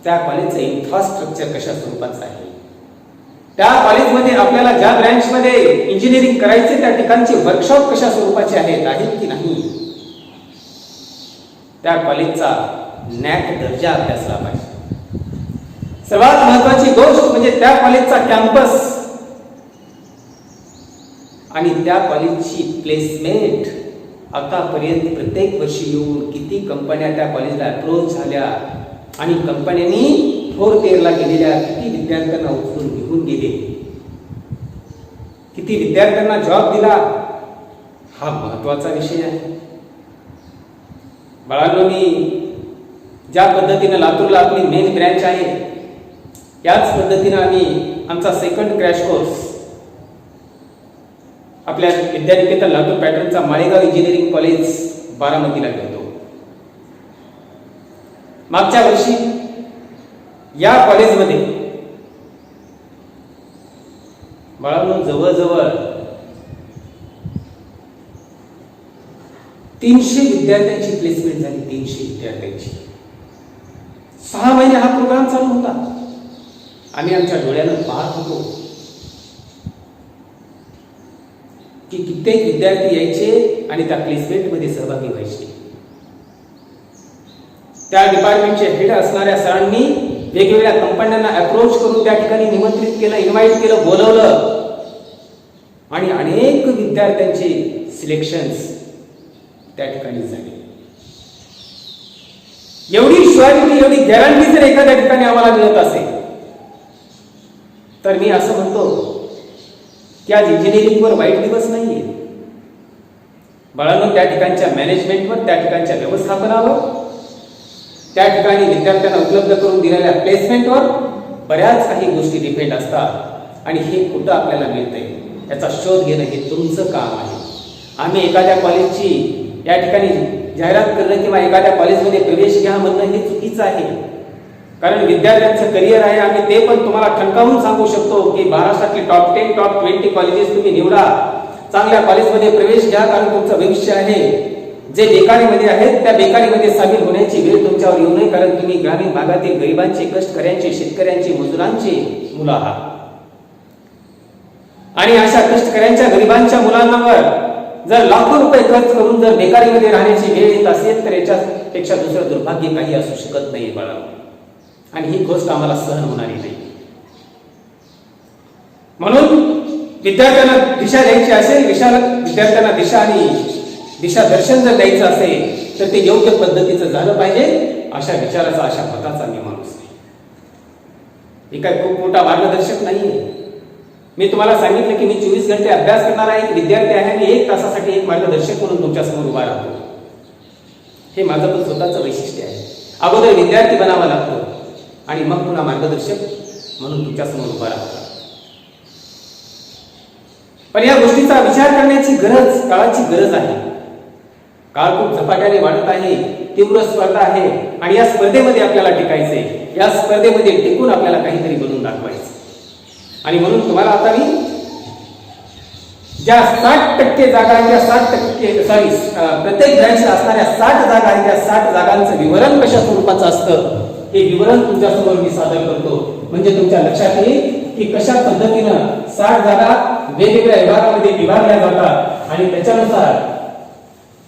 त्या कॉलेजचं इन्फ्रास्ट्रक्चर कशा स्वरूपाचं आहे, त्या कॉलेजमध्ये आपल्याला ज्या ब्रँचमध्ये इंजिनिअरिंग करायचे त्या ठिकाणचे वर्कशॉप कशा स्वरूपाचे आहेत की नाही, त्या कॉलेजचा नॅक दर्जा अभ्यासला पाहिजे. सर्वात महत्वाची गोष्ट म्हणजे त्या कॉलेजचा कॅम्पस आणि त्या कॉलेजची प्लेसमेंट. आतापर्यंत प्रत्येक वर्षी येऊन किती कंपन्या त्या कॉलेजला अप्रोच झाल्या आणि कंपन्यांनी 4th इयरला गेलेल्या किती विद्यार्थ्यांना उचलून घेऊन गेले, किती विद्यार्थ्यांना जॉब दिला, हा महत्वाचा विषय आहे. बाळांनो, मी ज्या पद्धतीने लातूरला आपली मेन ब्रँच आहे, याच पद्धतीने आम्ही आमचा सेकंड क्रॅश कोर्स आपल्या विद्यानिकेतन लातूर पॅटर्नचा माळेगाव इंजिनिअरिंग कॉलेज बारामतीला घेतो. मागच्या वर्षी या कॉलेजमध्ये बाळांनो जवळजवळ 300 विद्यार्थ्यांची प्लेसमेंट झाली. 300 विद्यार्थ्यांची. 6 महिने हा प्रोग्राम चालू होता. आम्ही आमच्या डोळ्यानं पाहत होतो की कित्येक विद्यार्थी यायचे आणि त्या प्लेसमेंटमध्ये सहभागी व्हायचे. त्या डिपार्टमेंटचे हेड असणाऱ्या सरांनी वेगवेगळ्या कंपन्यांना अप्रोच करून त्या ठिकाणी निमंत्रित केलं, इन्व्हाइट केलं, बोलवलं आणि अनेक विद्यार्थ्यांचे सिलेक्शन्स त्या ठिकाणी झाले. एवढी शुअरिटी, एवढी गॅरंटी जर एखाद्या ठिकाणी आम्हाला मिळत असेल तर मी असं म्हणतो की आज इंजिनिअरिंगवर वाईट दिवस नाहीये. बाळांनो, त्या ठिकाणच्या मॅनेजमेंटवर, त्या ठिकाणच्या व्यवस्थापनावर, त्या ठिकाणी विद्यार्थ्यांना उपलब्ध करून दिलेल्या प्लेसमेंटवर बऱ्याच काही गोष्टी डिपेंड असतात आणि हे कुठं आपल्याला मिळतंय याचा शोध घेणं हे तुमचं काम आहे. आम्ही एखाद्या कॉलेजची या ठिकाणी जाहिरात करणं किंवा एखाद्या कॉलेजमध्ये प्रवेश घ्या म्हणणं हे चुकीचं आहे. कारण विद्यार्थ्यांचं करिअर आहे. आम्ही ते पण तुम्हाला ठणकावून सांगू शकतो की महाराष्ट्रातली टॉप 10, टॉप 20 कॉलेजेस तुम्ही निवडा, चांगल्या कॉलेजमध्ये प्रवेश घ्या, कारण तुमचं भविष्य आहे. जे बेकारीमध्ये आहेत त्या बेकारीमध्ये सामील होण्याची वेळ तुमच्यावर येऊ नये, कारण तुम्ही ग्रामीण भागातील गरिबांचे, कष्टकऱ्यांचे, शेतकऱ्यांचे, मजुरांचे मुलं आहात आणि अशा कष्टकऱ्यांच्या, गरिबांच्या मुलांवर जर लाखो रुपये खर्च करून जर बेकारीमध्ये राहण्याची वेळ येत असेल तर याच्यापेक्षा दुसरं दुर्भाग्य काही असू शकत नाही बाळा. आणि ही गोष्ट आम्हाला सहन होणारी नाही. म्हणून विद्यार्थ्यांना दिशा द्यायची असेल, विद्यार्थ्यांना दिशा आणि दिशा दर्शन जर द्यायचं असेल तर ते योग्य पद्धतीचं झालं पाहिजे. अशा विचाराचा, अशा मताचा मी माणूस नाही. मी काय खूप मोठा मार्गदर्शक नाहीये. मी तुम्हाला सांगितलं की मी 24 घंटे अभ्यास करणारा एक विद्यार्थी आहे आणि 1 तासासाठी एक मार्गदर्शक म्हणून तुमच्या समोर उभा राहतो. हे माझं पण स्वतःचं वैशिष्ट्य आहे. अगोदर विद्यार्थी बनावा लागतो आणि मग पुन्हा मार्गदर्शक म्हणून तुमच्या समोर उभा राहतो. पण या गोष्टीचा विचार करण्याची गरज, काळाची गरज आहे. काळ खूप झपाट्याने वाढत आहे, तीव्र स्पर्धा आहे आणि या स्पर्धेमध्ये आपल्याला टिकायचंय. या स्पर्धेमध्ये टिकून आपल्याला काहीतरी बनवून दाखवायचं. आणि म्हणून तुम्हाला आता मी ज्या 60% जागा आहेत, त्या 60% प्रत्येक ब्रँचला असणाऱ्या 60 जागा आहेत, त्या 60 जागांचं विवरण कशा स्वरूपाचं असतं हे विवरण तुमच्यासमोर मी सादर करतो. म्हणजे तुमच्या लक्षात येईल की कशा पद्धतीनं 60 जागा वेगवेगळ्या विभागामध्ये विभागल्या जातात आणि त्याच्यानुसार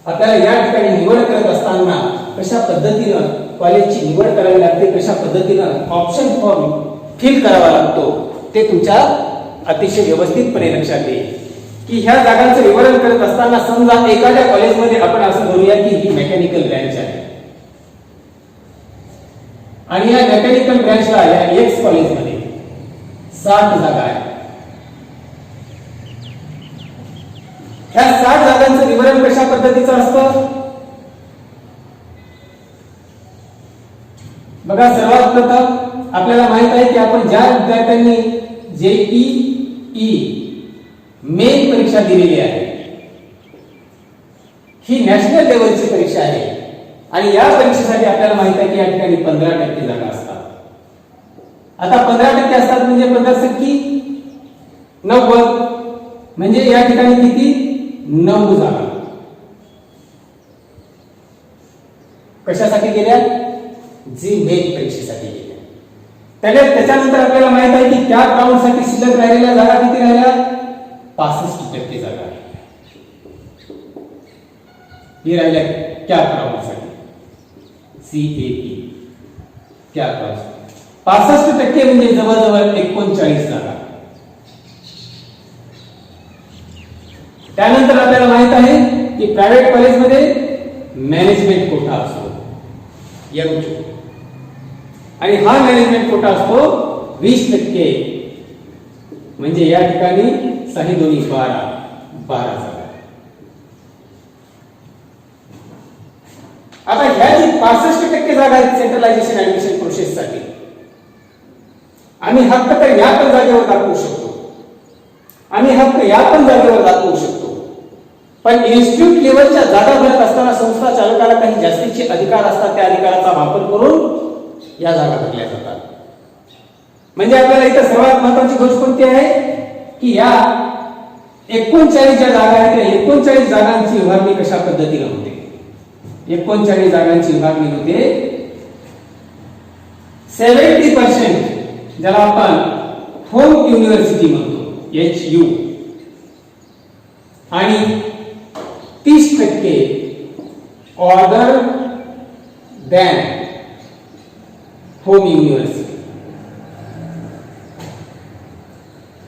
आपल्याला या ठिकाणी निवड करत असताना कशा पद्धतीनं कॉलेजची निवड करावी लागते, कशा पद्धतीनं ऑप्शन फॉर्म फिल करावा लागतो ते तुमच्या अतिशय व्यवस्थितपणे लक्षात येईल. की ह्या जागांचं विवरण करत असताना समजा एखाद्या कॉलेजमध्ये आपण असं म्हणूया की ही मेकॅनिकल ब्रँच आहे आणि या मेकॅनिकल ब्रँचला या एक्स कॉलेजमध्ये 60 जागा आहेत. ह्या 60 जागांचं विवरण कशा पद्धतीचं असतं बघा. सर्वात प्रथम आपल्याला माहित आहे की आपण ज्या विद्यार्थ्यांनी JEE मेन परीक्षा दिलेली आहे ही नॅशनल लेवलची परीक्षा आहे आणि या परीक्षेसाठी आपल्याला माहित आहे की या ठिकाणी 15% जागा असतात. आता 15% असतात म्हणजे 15 90 म्हणजे या ठिकाणी किती 9 जागा कशासाठी गेल्या जी मेन परीक्षेसाठी गेल्या. त्याच्यानंतर आपल्याला माहित आहे की कॅप राऊंड साठी शिल्लक राहिलेल्या जागा किती राहिल्या 65% जागा ही राहिल्या कॅप राऊंड साठी CAP कॅप राऊंड 65% म्हणजे जवळजवळ 39 जागा. त्यानंतर आपल्याला माहित आहे की प्रायव्हेट कॉलेजमध्ये मॅनेजमेंट कोटा असतो M2 आणि हा मॅनेजमेंट कोटा असतो 20% म्हणजे या ठिकाणी 6 दोन्ही 12 जागा. आता ह्या जी 65% जागा आहेत सेंट्रलायझेशन ऍडमिशन प्रोसेस साठी आम्ही हक्क तर या पण जागेवर दाखवू शकतो, आम्ही हक्क या पण जागेवर दाखवू शकतो, पण इन्स्टिट्यूट लेवलच्या जागा भरत असताना संस्था चालकाला काही जास्तीचे अधिकार असतात. त्या अधिकाराचा वापर करून या जागा भरल्या जातात. म्हणजे आपल्याला इथं सर्वात महत्त्वाची गोष्ट कोणती आहे की या 39 ज्या जागा आहेत त्या 39 जागांची विभागणी कशा पद्धतीने होते. 39 जागांची विभागणी होते 70% ज्याला आपण होम युनिव्हर्सिटी म्हणतो HU आणि 30% ऑर्डर दॅन होम युनिव्हर्सिटी.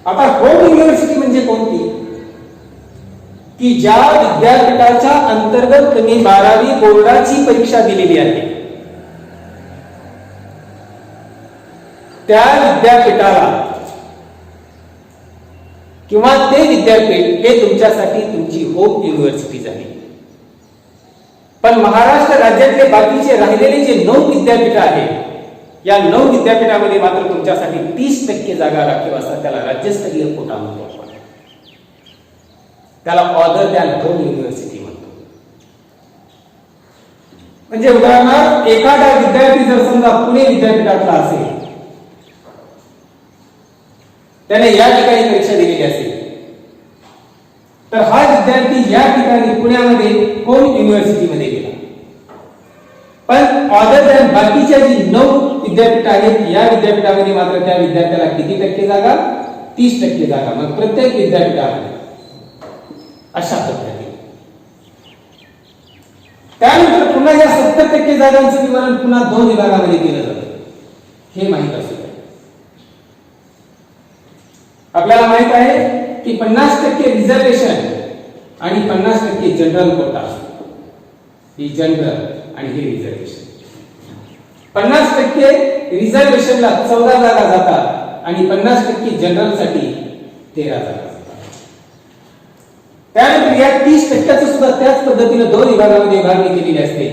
आता होम युनिव्हर्सिटी म्हणजे कोणती की ज्या विद्यापीठाच्या अंतर्गत तुम्ही 12वी बोर्डाची परीक्षा दिलेली आहे त्या विद्यापीठाला किंवा ते विद्यापीठ हे तुमच्यासाठी तुमची होम युनिव्हर्सिटी झाली. पण महाराष्ट्र राज्यातले बाकीचे राहिलेले जे 9 विद्यापीठ आहेत या 9 विद्यापीठामध्ये मात्र तुमच्यासाठी 30% जागा राखीव असतात. त्याला राज्यस्तरीय कोटा म्हणतो आपण, त्याला ऑर्डर दॅन होम युनिव्हर्सिटी म्हणतो. म्हणजे उदाहरणार्थ एखादा विद्यार्थी जर समजा पुणे विद्यापीठातला असेल त्याने या ठिकाणी परीक्षा दिलेली असेल तर हा विद्यार्थी या ठिकाणी पुण्यामध्ये होम युनिव्हर्सिटीमध्ये गेला. पण ऑर्डर दॅन बाकीच्या जी 9 विद्यापीठ आहेत या विद्यापीठामध्ये मात्र त्या विद्यार्थ्याला किती टक्के जागा 30% जागा. मग प्रत्येक विद्यापीठामध्ये अशा पद्धतीने. त्यानंतर पुन्हा या 70% जागांचं विवरण पुन्हा 2 विभागामध्ये केलं जातं हे माहित असतं. आपल्याला माहित आहे की 50% रिझर्वेशन आणि 50% जनरल कोटा असतो. ही जनरल आणि हे रिझर्वेशन. 50% रिझर्वेशनला 14 जागा जातात आणि 50% जनरल साठी 13 जागा जातात. त्यानंतर या 30% सुद्धा त्याच पद्धतीने 2 विभागामध्ये विभागणी केलेली असते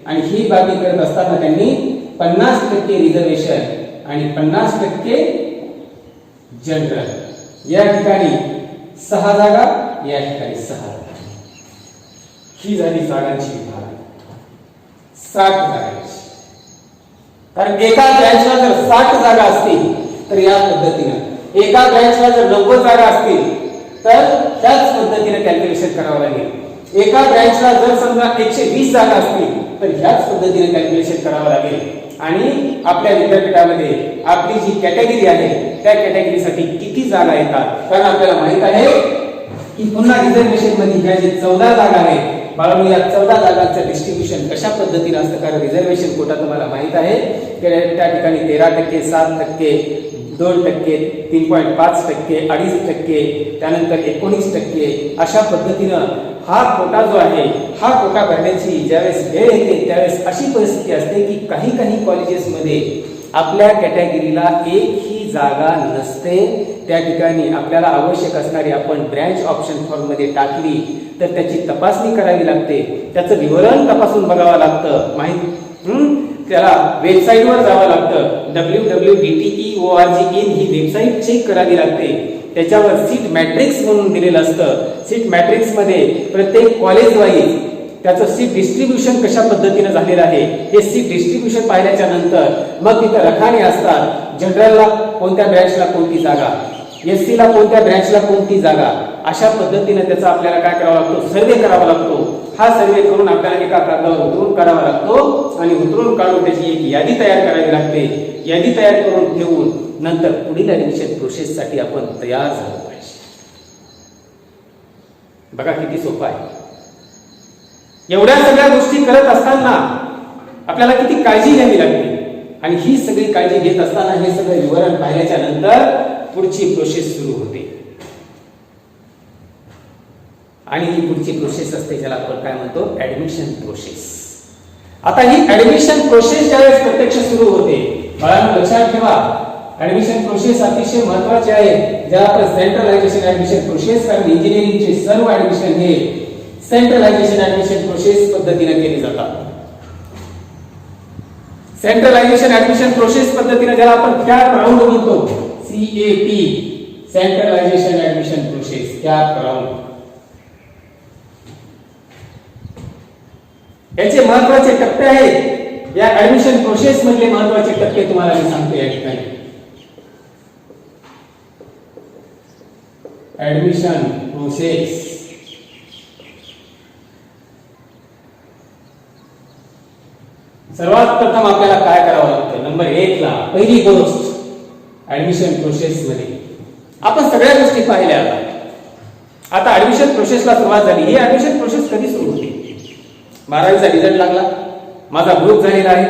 आणि ही विभागणी करत असताना त्यांनी 50% रिझर्वेशन आणि 50% जनरल या ठिकाणी 6 जागा या ठिकाणी 6 जागा. ही झाली जागांची विभागणी 60 जागांची. कारण एका ब्रँचला जर 60 जागा असतील तर या पद्धतीने एका ब्रँचला जर 90 जागा असतील तर त्याच पद्धतीने कॅल्क्युलेशन करावं लागेल. एका ब्रँचला जर समजा 120 जागा असतील तर ह्याच पद्धतीने कॅल्क्युलेशन करावं लागेल. आणि आपल्या विद्यापीठामध्ये आपली जी कॅटेगरी आहे त्या कॅटेगरीसाठी किती जागा येतात. कारण आपल्याला माहित आहे की पुन्हा रिझर्वेशन मध्ये ह्या जे 14 जागा आहेत बाळांनो या 14 जागांचं डिस्ट्रीब्युशन कशा पद्धतीने असतं. कारण रिझर्वेशन कोटा तुम्हाला माहित आहे त्या ठिकाणी 13%, 7%, 2%, 3.5%, 2.5%, त्यानंतर 19% अशा पद्धतीनं हा कोटा जो आहे हा कोटा भरण्याची ज्यावेळेस वेळ येते त्यावेळेस अशी परिस्थिती असते की काही कॉलेजेसमध्ये आपल्या कॅटेगरीला एकही जागा नसते. त्या ठिकाणी आपल्याला आवश्यक असणारी आपण ब्रँच ऑप्शन फॉर्म मध्ये टाकली तर त्याची तपासणी करावी लागते, त्याचं विवरण तपासून बघावं लागतं. त्याला वेबसाईटवर जावं लागतं. www.bte.org ही वेबसाईट चेक करावी लागते. त्याच्यावर सीट मॅट्रिक्स म्हणून दिलेलं असतं. सीट मॅट्रिक्स मध्ये प्रत्येक कॉलेज वाईज त्याचं सीट डिस्ट्रीब्युशन कशा पद्धतीने झालेलं आहे हे सीट डिस्ट्रीब्युशन पाहिल्याच्या नंतर मग तिथे रखाने असतात. जनरलला कोणत्या ब्रँचला कोणती जागा, एससी ला कोणत्या ब्रँचला कोणती जागा, अशा पद्धतीने त्याचा आपल्याला काय करावा लागतो, सर्वे करावा लागतो. हा सर्वे करून आपल्याला एका कागदावर उतरून काढावा लागतो आणि उतरून काढून त्याची एक यादी तयार करावी लागते. यादी तयार करून ठेवून नंतर पुढील ऍडमिशन प्रोसेससाठी आपण तयार झालो पाहिजे. बघा किती सोपं आहे. एवढ्या सगळ्या गोष्टी करत असताना आपल्याला किती काळजी घ्यावी लागते आणि ही सगळी काळजी घेत असताना हे सगळे विवरण पाहिल्याच्या नंतर पुढची प्रोसेस सुरू होते. आणि ही पुढची प्रोसेस असते ज्याला आपण काय म्हणतो, ऍडमिशन प्रोसेस. आता ही ऍडमिशन प्रोसेस ज्यावेळेस प्रत्यक्ष सुरू होते, बाळांनो लक्षात ठेवा, ऍडमिशन प्रोसेस अतिशय महत्त्वाची आहे. ज्याला आपण सेंट्रलायझेशन ऍडमिशन प्रोसेस, कारण इंजिनिअरिंगचे सर्व ऍडमिशन हे सेंट्रलायझेशन ऍडमिशन प्रोसेस पद्धतीने केली जातात. सेंट्रलायझेशन ऍडमिशन प्रोसेस पद्धतीने ज्याला आपण कॅप राऊंड म्हणतो, CAP, centralization admission process, CAP round. याचे महत्त्वाचे टप्पे आहेत. या ऍडमिशन प्रोसेस मधले महत्त्वाचे टप्पे तुम्हाला मी सांगतो या ठिकाणी. ऍडमिशन प्रोसेस सर्वात प्रथम आपल्याला काय करावं लागतं, नंबर 1 ला पहिली गोष्ट ऍडमिशन प्रोसेस मध्ये आपण सगळ्या गोष्टी पाहिल्या. आता ऍडमिशन प्रोसेसला सुरुवात झाली. ही ऍडमिशन प्रोसेस कधी सुरू होती, 12वीचा रिझल्ट लागला, माझा ग्रुप झालेला आहे,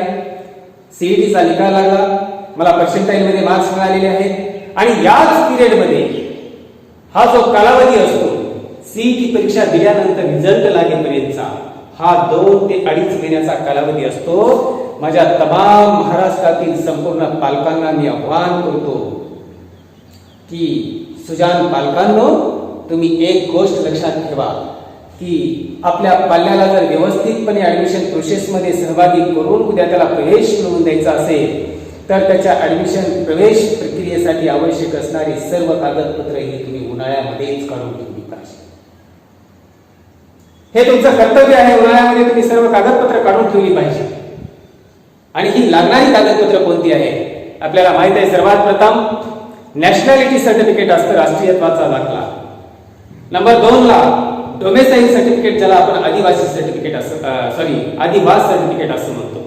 सीईटीचा निकाल लागला, मला पर्सेंटाइल मध्ये मार्क्स मिळालेले आहेत आणि याच पिरियड मध्ये हा जो कालावधी असतो सीईटी परीक्षा दिल्यानंतर रिझल्ट लागेपर्यंतचा हा 2 ते 2.5 महिन्याचा कालावधी असतो. माझ्या तमाम महाराष्ट्रातील संपूर्ण पालकांना मी आव्हान करतो की सुजाण पालकांनो, तुम्ही एक गोष्ट लक्षात ठेवा की आपल्या पाल्याला जर व्यवस्थितपणे ऍडमिशन प्रोसेस मध्ये सहभागी करून उद्या त्याला प्रवेश मिळवून द्यायचा असेल तर त्याच्या ऍडमिशन प्रवेश प्रक्रियेसाठी आवश्यक असणारी सर्व कागदपत्र ही तुम्ही उन्हाळ्यामध्येच काढून ठेवली पाहिजे. हे तुमचं कर्तव्य आहे. उन्हाळ्यामध्ये तुम्ही सर्व कागदपत्र काढून ठेवली पाहिजे. आणि ही लागणारी कागदपत्र कोणती आहे आपल्याला माहित आहे. सर्वात प्रथम नॅशनॅलिटी सर्टिफिकेट असतं, राष्ट्रीयत्वाचा दाखला. नंबर 2 ला डोमेसाईल सर्टिफिकेट, ज्याला आपण आदिवासी सर्टिफिकेट आदिवास सर्टिफिकेट असं म्हणतो.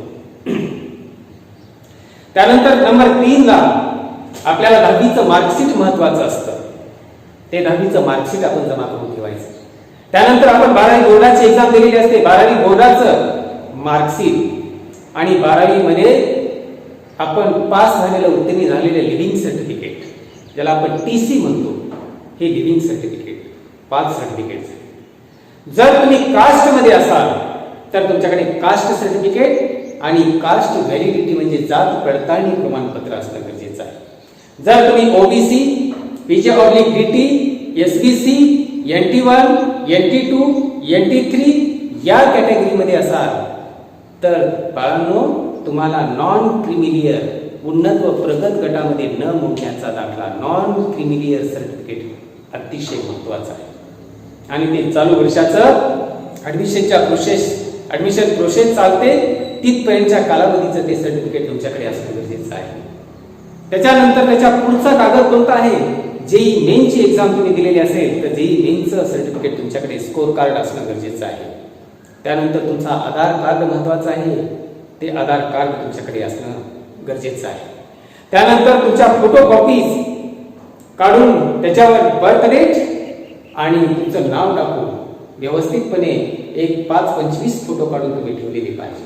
त्यानंतर नंबर 3 ला आपल्याला 10वीचं मार्कशीट महत्वाचं असतं. ते 10वीचं मार्कशीट आपण जमा करून ठेवायचं. त्यानंतर आपण 12वी बोर्डाची एक्झाम दिलेली असते, 12वी बोर्डाचं मार्कशीट आणि 12वी मध्ये आपण पास झालेलं उत्तीर्ण झालेलं लिव्हिंग सर्टिफिकेट, ज्याला आपण TC म्हणतो, हे लिव्हिंग सर्टिफिकेट, 5 सर्टिफिकेट. जर तुम्ही कास्ट मध्ये असाल तर तुमच्याकडे कास्ट सर्टिफिकेट आणि कास्ट व्हॅलिडिटी म्हणजे जात पडताळणी प्रमाणपत्र असणं गरजेचं आहे. जर तुम्ही OBC, PJ/DT, SBC, NT1, NT2, NT3 या कॅटेगरीमध्ये असाल तर बाळांनो तुम्हाला नॉन क्रिमिलियर उन्नत व प्रगत गटामध्ये न मोडण्याचा दाखला, नॉन क्रिमिलियर सर्टिफिकेट अतिशय महत्वाचा आहे. आणि ते चालू वर्षाचं ऍडमिशन प्रोसेस चालते तिथपर्यंतच्या कालावधीचं ते सर्टिफिकेट तुमच्याकडे असणं गरजेचं आहे. त्याच्यानंतर त्याच्या पुढचा कागद कोणता आहे, जेई मेनची एक्झाम तुम्ही दिलेली असेल तर जेई मेनचं सर्टिफिकेट तुमच्याकडे, स्कोर कार्ड असणं गरजेचं आहे. त्यानंतर तुमचा आधार कार्ड महत्वाचा आहे, ते आधार कार्ड तुमच्याकडे असणं गरजेचं आहे. त्यानंतर तुमच्या फोटोकॉपीज काढून त्याच्यावर बर्थ डेट आणि तुमचं नाव टाकून व्यवस्थितपणे एक 5-25 फोटो काढून तुम्ही ठेवलेले पाहिजे.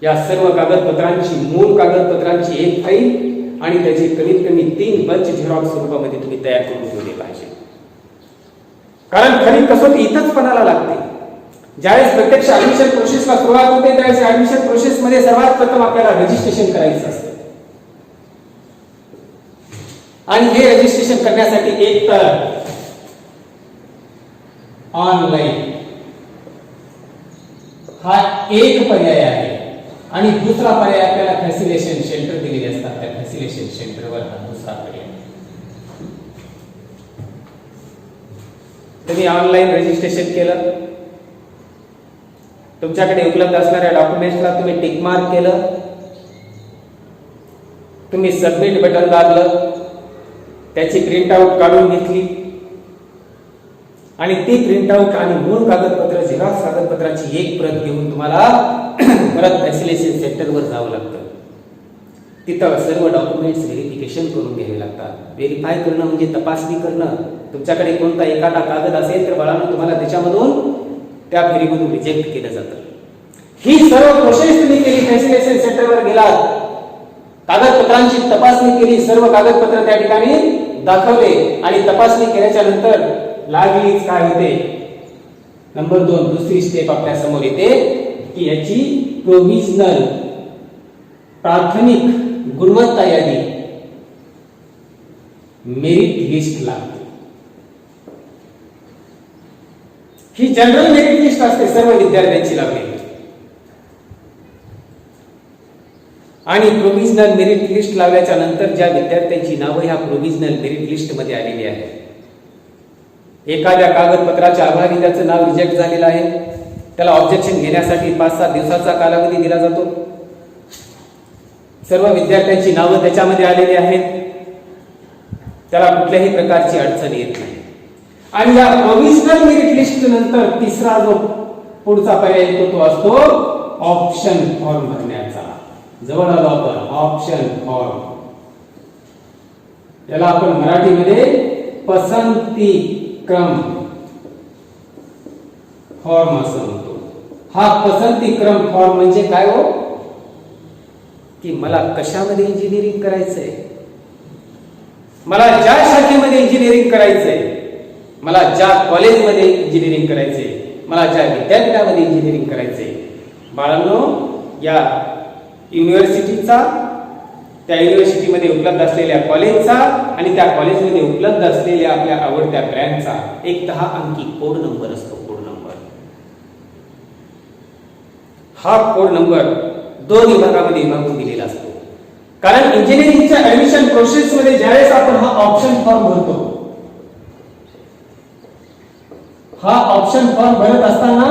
या सर्व कागदपत्रांची, मूळ कागदपत्रांची एक फाईल आणि त्याची कमीत कमी 3 बंच झेरॉक्स स्वरूपामध्ये तुम्ही तयार करून ठेवले पाहिजे. कारण खरी कसोटी इथंच पणाला लागते. ज्यावेळेस प्रत्यक्ष ऍडमिशन प्रोसेसला सुरुवात होते त्यावेळेस ऍडमिशन प्रोसेस मध्ये सर्वात प्रथम आपल्याला रजिस्ट्रेशन करायचं असतं. आणि हे रजिस्ट्रेशन करण्यासाठी एक तर ऑनलाईन हा एक पर्याय आहे आणि दुसरा पर्याय आपल्याला फॅसिलिटेशन सेंटर दिलेले असतात. त्या फॅसिलिटेशन सेंटरवर हा दुसरा पर्याय. तुम्ही ऑनलाईन रजिस्ट्रेशन केलं तुमच्याकडे उपलब्ध असणाऱ्या डॉक्युमेंट्सला तुम्ही टिक मार्क केलं, तुम्ही सबमिट बटन दाबलं, त्याची प्रिंट आउट काढून घेतली आणि ती प्रिंट आउट आणि मूळ कागदपत्र झेरॉक्स कागदपत्राची एक प्रत घेऊन तुम्हाला परत फॅसिलिटेशन सेंटरवर जावं लागतं. तिथं सर्व डॉक्युमेंट्स व्हेरिफिकेशन करून घ्यावे लागतात. व्हेरीफाय करणं म्हणजे तपासणी करणं. तुमच्याकडे कोणता एखादा कागद असेल तर बाळांनो तुम्हाला त्याच्यामधून त्या फेरीमधून रिजेक्ट केलं जातं. ही सर्व प्रोसेस तुम्ही केली, फॅसिलिटेशन सेंटरवर गेलात, कागदपत्रांची तपासणी केली, सर्व कागदपत्र त्या ठिकाणी दाखवले आणि तपासणी केल्याच्या नंतर लागलीच काय होते, नंबर 2 दुसरी स्टेप आपल्या समोर येते की याची प्रोव्हिजनल प्राथमिक गुणवत्ता यादी मेरिट लिस्ट लागते. ही जनरल मेरिट लिस्ट असते सर्व विद्यार्थ्यांची लागलेली आणि प्रोव्हिजनल मेरिट लिस्ट लावल्याच्या नंतर ज्या विद्यार्थ्यांची नावं ह्या प्रोव्हिजनल मेरिट लिस्ट मध्ये आलेली आहेत, एखाद्या कागदपत्राच्या अभावी त्याचं नाव रिजेक्ट झालेलं आहे, त्याला ऑब्जेक्शन घेण्यासाठी 5-7 दिवसाचा कालावधी दिला जातो. सर्व विद्यार्थ्यांची नावं त्याच्यामध्ये आलेली आहेत, त्याला कुठल्याही प्रकारची अडचण येत नाही. आणि या प्रोव्हिजनल मेरिट लिस्ट नंतर तिसरा जो पुढचा पर्याय येतो तो असतो ऑप्शन फॉर्म भरण्याचा. जवळ आलो आपण ऑप्शन फॉर्म, याला आपण मराठीमध्ये पसंती क्रम फॉर्म असं म्हणतो. हा पसंती क्रम फॉर्म म्हणजे काय हो, की मला कशामध्ये इंजिनिअरिंग करायचंय, मला ज्या शाखेमध्ये इंजिनिअरिंग करायचंय, मला ज्या कॉलेजमध्ये इंजिनिअरिंग करायचंय, मला ज्या विद्यापीठामध्ये इंजिनिअरिंग करायचंय. बाळांनो, या युनिव्हर्सिटीचा, त्या युनिव्हर्सिटीमध्ये उपलब्ध असलेल्या कॉलेजचा आणि त्या कॉलेजमध्ये उपलब्ध असलेल्या आपल्या आवडत्या ब्रँडचा एक 10 अंकी कोड नंबर असतो. कोड नंबर, हा कोड नंबर 2 विभागामध्ये विभागून दिलेला असतो. कारण इंजिनिअरिंगच्या ऍडमिशन प्रोसेस मध्ये ज्यावेळेस आपण हा ऑप्शन फॉर्म भरतो, हा ऑप्शन फॉर्म भरत असताना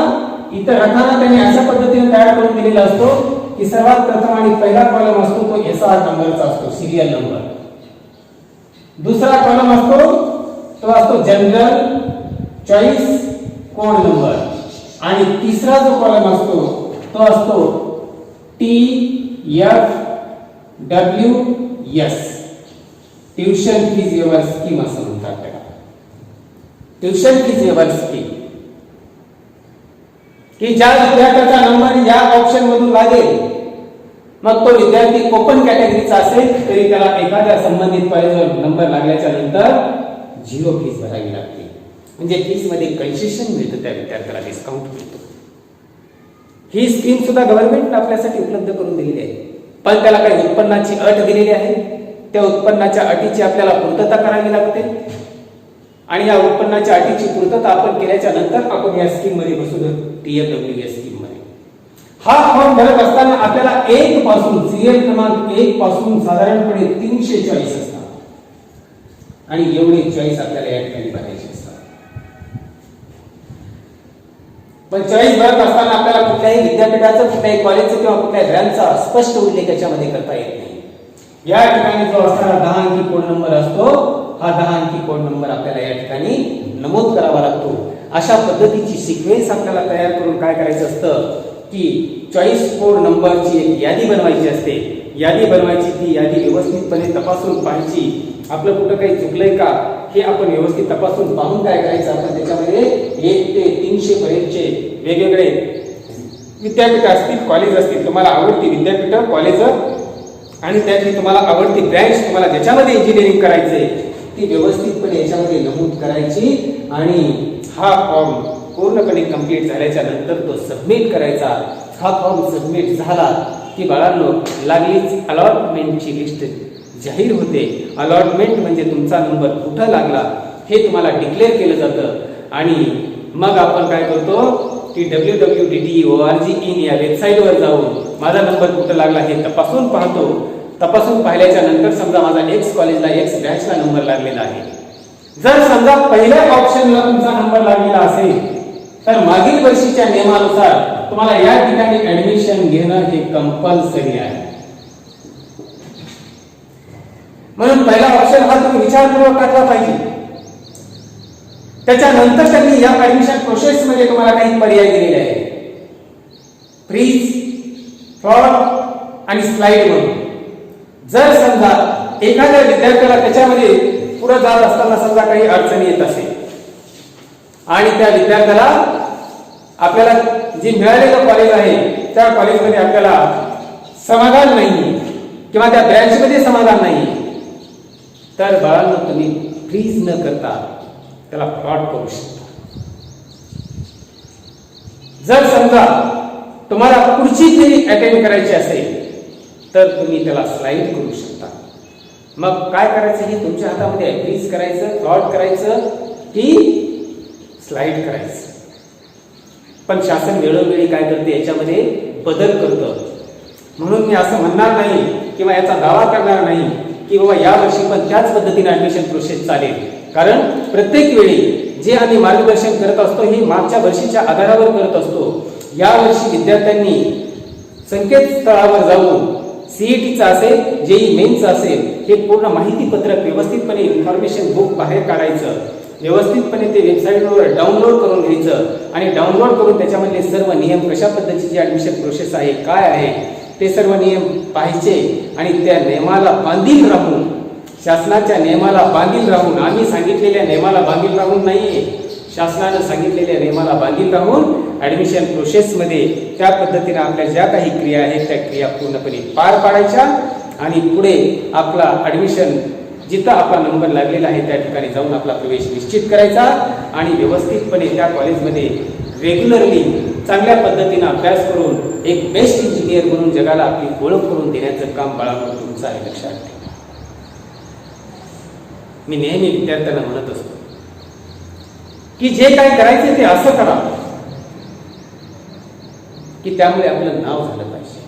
इतर रकाना त्यांनी अशा पद्धतीने तयार करून दिलेला असतो की सर्वात प्रथम आणि पहिला कॉलम असतो तो SR नंबरचा असतो, सिरियल नंबर. दुसरा कॉलम असतो तो असतो जनरल चॉईस कोड नंबर आणि तिसरा जो कॉलम असतो तो असतो TFWS, ट्युशन फीज वेवर स्कीम असं म्हणतात त्याला. ट्युशन फीज वेवर स्कीम की ज्या विद्यार्थ्याचा नंबर या ऑप्शन मधून लागेल, मग तो विद्यार्थी ओपन कॅटेगरीचा असेल तरी त्याला एखाद्या संबंधित कॉलेजवर नंबर लागल्याच्या नंतर 0 फीस भरावी लागते. म्हणजे फीस मध्ये कन्सेशन मिळतं, त्या विद्यार्थ्याला डिस्काउंट मिळतो. ही स्कीम सुद्धा गव्हर्नमेंट आपल्यासाठी उपलब्ध करून दिलेली आहे, पण त्याला काही उत्पन्नाची अट दिलेली आहे. त्या उत्पन्नाच्या अटीची आपल्याला पूर्तता करावी लागते आणि या उत्पन्नाच्या अटीची पूर्तता आपण केल्याच्या नंतर आपण या स्कीम मध्ये बसू, TFWS स्कीम मध्ये. हा फॉर्म भरत असताना आपल्याला 1 पासून, सिरियल क्रमांक 1 पासून साधारणपणे 300 चॉईस असतात आणि एवढे चॉईस आपल्याला या ठिकाणी भरायचे असतात. पण चॉईस भरत असताना आपल्याला कुठल्याही विद्यापीठाचं, कुठल्याही कॉलेजचं किंवा कुठल्याही ब्रँचचा स्पष्ट उल्लेख याच्यामध्ये करता येत नाही. या ठिकाणी जो असणारा 10 अंकी कोड नंबर असतो, हा 10 अंकी कोड नंबर आपल्याला या ठिकाणी नमूद करावा लागतो. अशा पद्धतीची सिक्वेन्स आपल्याला तयार करून काय करायचं असतं की चॉईस कोड नंबरची एक यादी बनवायची असते. यादी बनवायची, ती यादी व्यवस्थितपणे तपासून पाहायची, आपलं कुठं काही चुकलंय का हे आपण व्यवस्थित तपासून पाहून काय करायचं, आपण त्याच्यामध्ये 1 ते 300 पर्यंतचे वेगवेगळे विद्यापीठ असतील, कॉलेज असतील, तुम्हाला आवडती विद्यापीठ, कॉलेज आणि त्याची तुम्हाला आवडती ब्रँच, तुम्हाला ज्याच्यामध्ये इंजिनिअरिंग करायचंय ती व्यवस्थितपणे याच्यामध्ये नमूद करायची आणि हा फॉर्म पूर्णपणे कंप्लीट झाल्याच्या नंतर तो सबमिट करायचा. हा फॉर्म सबमिट झाला की बाळांनो लागलीच अलॉटमेंटची लिस्ट जाहीर होते. अलॉटमेंट म्हणजे तुमचा नंबर कुठं लागला हे तुम्हाला डिक्लेअर केलं जातं आणि मग आपण काय करतो की www.org.in या वेबसाईटवर जाऊन माझा नंबर कुठं लागला हे तपासून पाहतो. तपासून पाहिल्याच्या नंतर समजा माझा X कॉलेजला, X ब्रँचला नंबर लागलेला आहे. जर समजा पहिल्या ऑप्शनला तुमचा नंबर लागलेला असेल तर मागील वर्षीच्या नियमानुसार तुम्हाला या ठिकाणी ऍडमिशन घेणं हे कंपल्सरी आहे. म्हणून पहिला ऑप्शन हा तुम्ही विचारपूर्वक टाकला पाहिजे. त्याच्यानंतर त्यांनी या ऍडमिशन प्रोसेस मध्ये तुम्हाला काही पर्याय दिलेले आहेत. फ्रीज, फ्रॉड आणि स्लाइड म्हणून. जर समजा एखाद्या विद्यार्थ्याला त्याच्यामध्ये पुढे जात असताना समजा काही अडचणी येत असेल आणि त्या विद्यार्थ्याला आपल्याला जे मिळालेलं कॉलेज आहे त्या कॉलेजमध्ये आपल्याला समाधान नाही किंवा त्या ब्रँचमध्ये समाधान नाही, तर बाळांनो तुम्ही फ्रीज न करता त्याला फ्रॉड करू शकता. जर समजा तुम्हाला पुढची थेरी अटेंड करायची असेल तर तुम्ही त्याला स्लाइड करू शकता. मग काय करायचं हे तुमच्या हातामध्ये आहे. फ्रीज करायचं, फ्रॉड करायचं की स्लाइड करायचं. पण शासन वेळोवेळी काय करते, याच्यामध्ये बदल करतं. म्हणून मी असं म्हणणार नाही किंवा याचा दावा करणार नाही की बाबा या वर्षी पण त्याच पद्धतीने ऍडमिशन प्रोसेस चालेल. कारण प्रत्येक वेळी जे आम्ही मार्गदर्शन करत असतो हे मागच्या वर्षीच्या आधारावर करत असतो. या वर्षी विद्यार्थ्यांनी संकेतस्थळावर जाऊन सीईटीचा असेल, जेई मेन्सचा असेल, हे पूर्ण माहिती पत्रक व्यवस्थितपणे इन्फॉर्मेशन बुक बाहेर काढायचं, व्यवस्थितपणे ते वेबसाईटवर डाउनलोड करून घ्यायचं आणि डाउनलोड करून त्याच्यामधले सर्व नियम, कशा पद्धतीची ऍडमिशन प्रोसेस आहे, काय आहे ते सर्व नियम पाहायचे आणि त्या नियमाला बांधील राहून, शासनाच्या नियमाला बांधील राहून, आम्ही सांगितलेल्या नियमाला बांधील राहून नाही, शासनानं सांगितलेल्या नियमाला बांधील राहून ऍडमिशन प्रोसेस मध्ये त्या पद्धतीने आपल्या ज्या काही क्रिया आहेत त्या क्रिया पूर्णपणे पार पाडायच्या आणि पुढे आपला ऍडमिशन जिथं आपला नंबर लागलेला आहे त्या ठिकाणी जाऊन आपला प्रवेश निश्चित करायचा आणि व्यवस्थितपणे त्या कॉलेजमध्ये रेग्युलरली चांगल्या पद्धतीने अभ्यास करून एक बेस्ट इंजिनियर म्हणून जगाला आपली ओळख करून देण्याचं काम बाळांनो तुमचं आहे. लक्षात ठेवा. मी नेहमी विद्यार्थ्यांना म्हणत असतो की जे काय करायचे ते असं करा की त्यामुळे आपलं नाव झालं पाहिजे.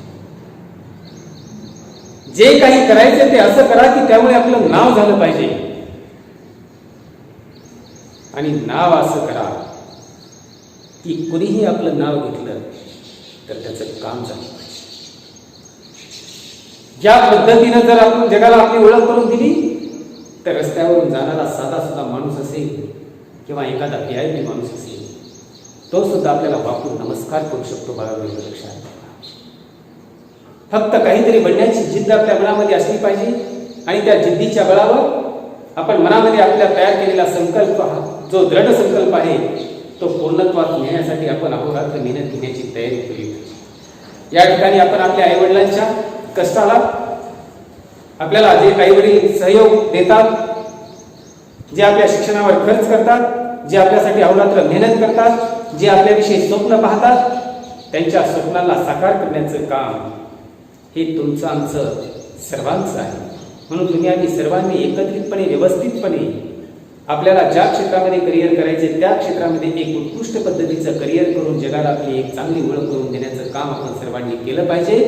जे काही करायचे ते असं करा की त्यामुळे आपलं नाव झालं पाहिजे आणि नाव असं करा की कुणीही आपलं नाव घेतलं तर त्याचं काम झालं पाहिजे. ज्या पद्धतीनं जर आपण जगाला आपली ओळख करून दिली तर रस्त्यावरून जाणारा साधा सुद्धा माणूस असेल किंवा एखादा VIP माणूस असेल तो सुद्धा आपल्याला वाकून नमस्कार करू शकतो. बाळांनो लक्षात ठेवा. फक्त काहीतरी बनण्याची जिद्द आपल्या मनामध्ये असली पाहिजे आणि त्या जिद्दीच्या बळावर आपण मनामध्ये आपल्या तयार केलेला संकल्प, जो दृढ संकल्प आहे तो पूर्णत्वात नेण्यासाठी आपण अहोरात्र मेहनत घेण्याची तयारी केली पाहिजे. या ठिकाणी आपण आपल्या आईवडिलांच्या कष्टाला, आपल्याला जे आईवडील सहयोग देतात, जे आपल्या शिक्षणावर खर्च करतात, जे आपल्यासाठी अहोरात्र मेहनत करतात, जे आपल्याविषयी स्वप्न पाहतात, त्यांच्या स्वप्नाला साकार करण्याचं काम हे तुमचं आमचं सर्वांचं आहे. म्हणून तुम्ही आम्ही सर्वांनी एकत्रितपणे व्यवस्थितपणे आपल्याला ज्या क्षेत्रामध्ये करिअर करायचे त्या क्षेत्रामध्ये एक उत्कृष्ट पद्धतीचं करिअर करून जगाला आपली एक चांगली ओळख करून देण्याचं काम आपण सर्वांनी केलं पाहिजे.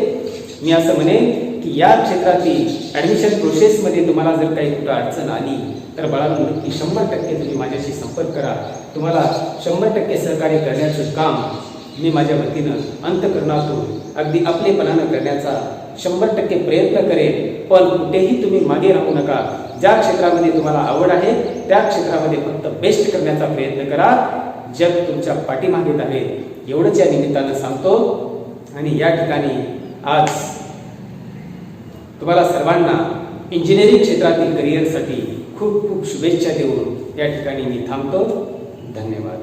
मी असं म्हणेन की या क्षेत्रातील ऍडमिशन प्रोसेसमध्ये तुम्हाला जर काही कुठं अडचण आली तर बाळांनो नक्की 100% तुम्ही माझ्याशी संपर्क करा. तुम्हाला 100% सहकार्य करण्याचं काम मी माझ्या वतीनं अंतःकरणातून अगदी आपलेपणानं करण्याचा 100% प्रयत्न करेन. पण कुठेही तुम्ही मागे राहू नका. ज्या क्षेत्रामध्ये तुम्हाला आवड आहे त्या क्षेत्रामध्ये फक्त बेस्ट करण्याचा प्रयत्न करा. जग तुमच्या पाठीमागे आहे एवढंच या निमित्तानं सांगतो. आणि या ठिकाणी आज तुम्हाला सर्वांना इंजिनिअरिंग क्षेत्रातील करिअरसाठी खूप खूप शुभेच्छा देऊन या ठिकाणी मी थांबतो. धन्यवाद.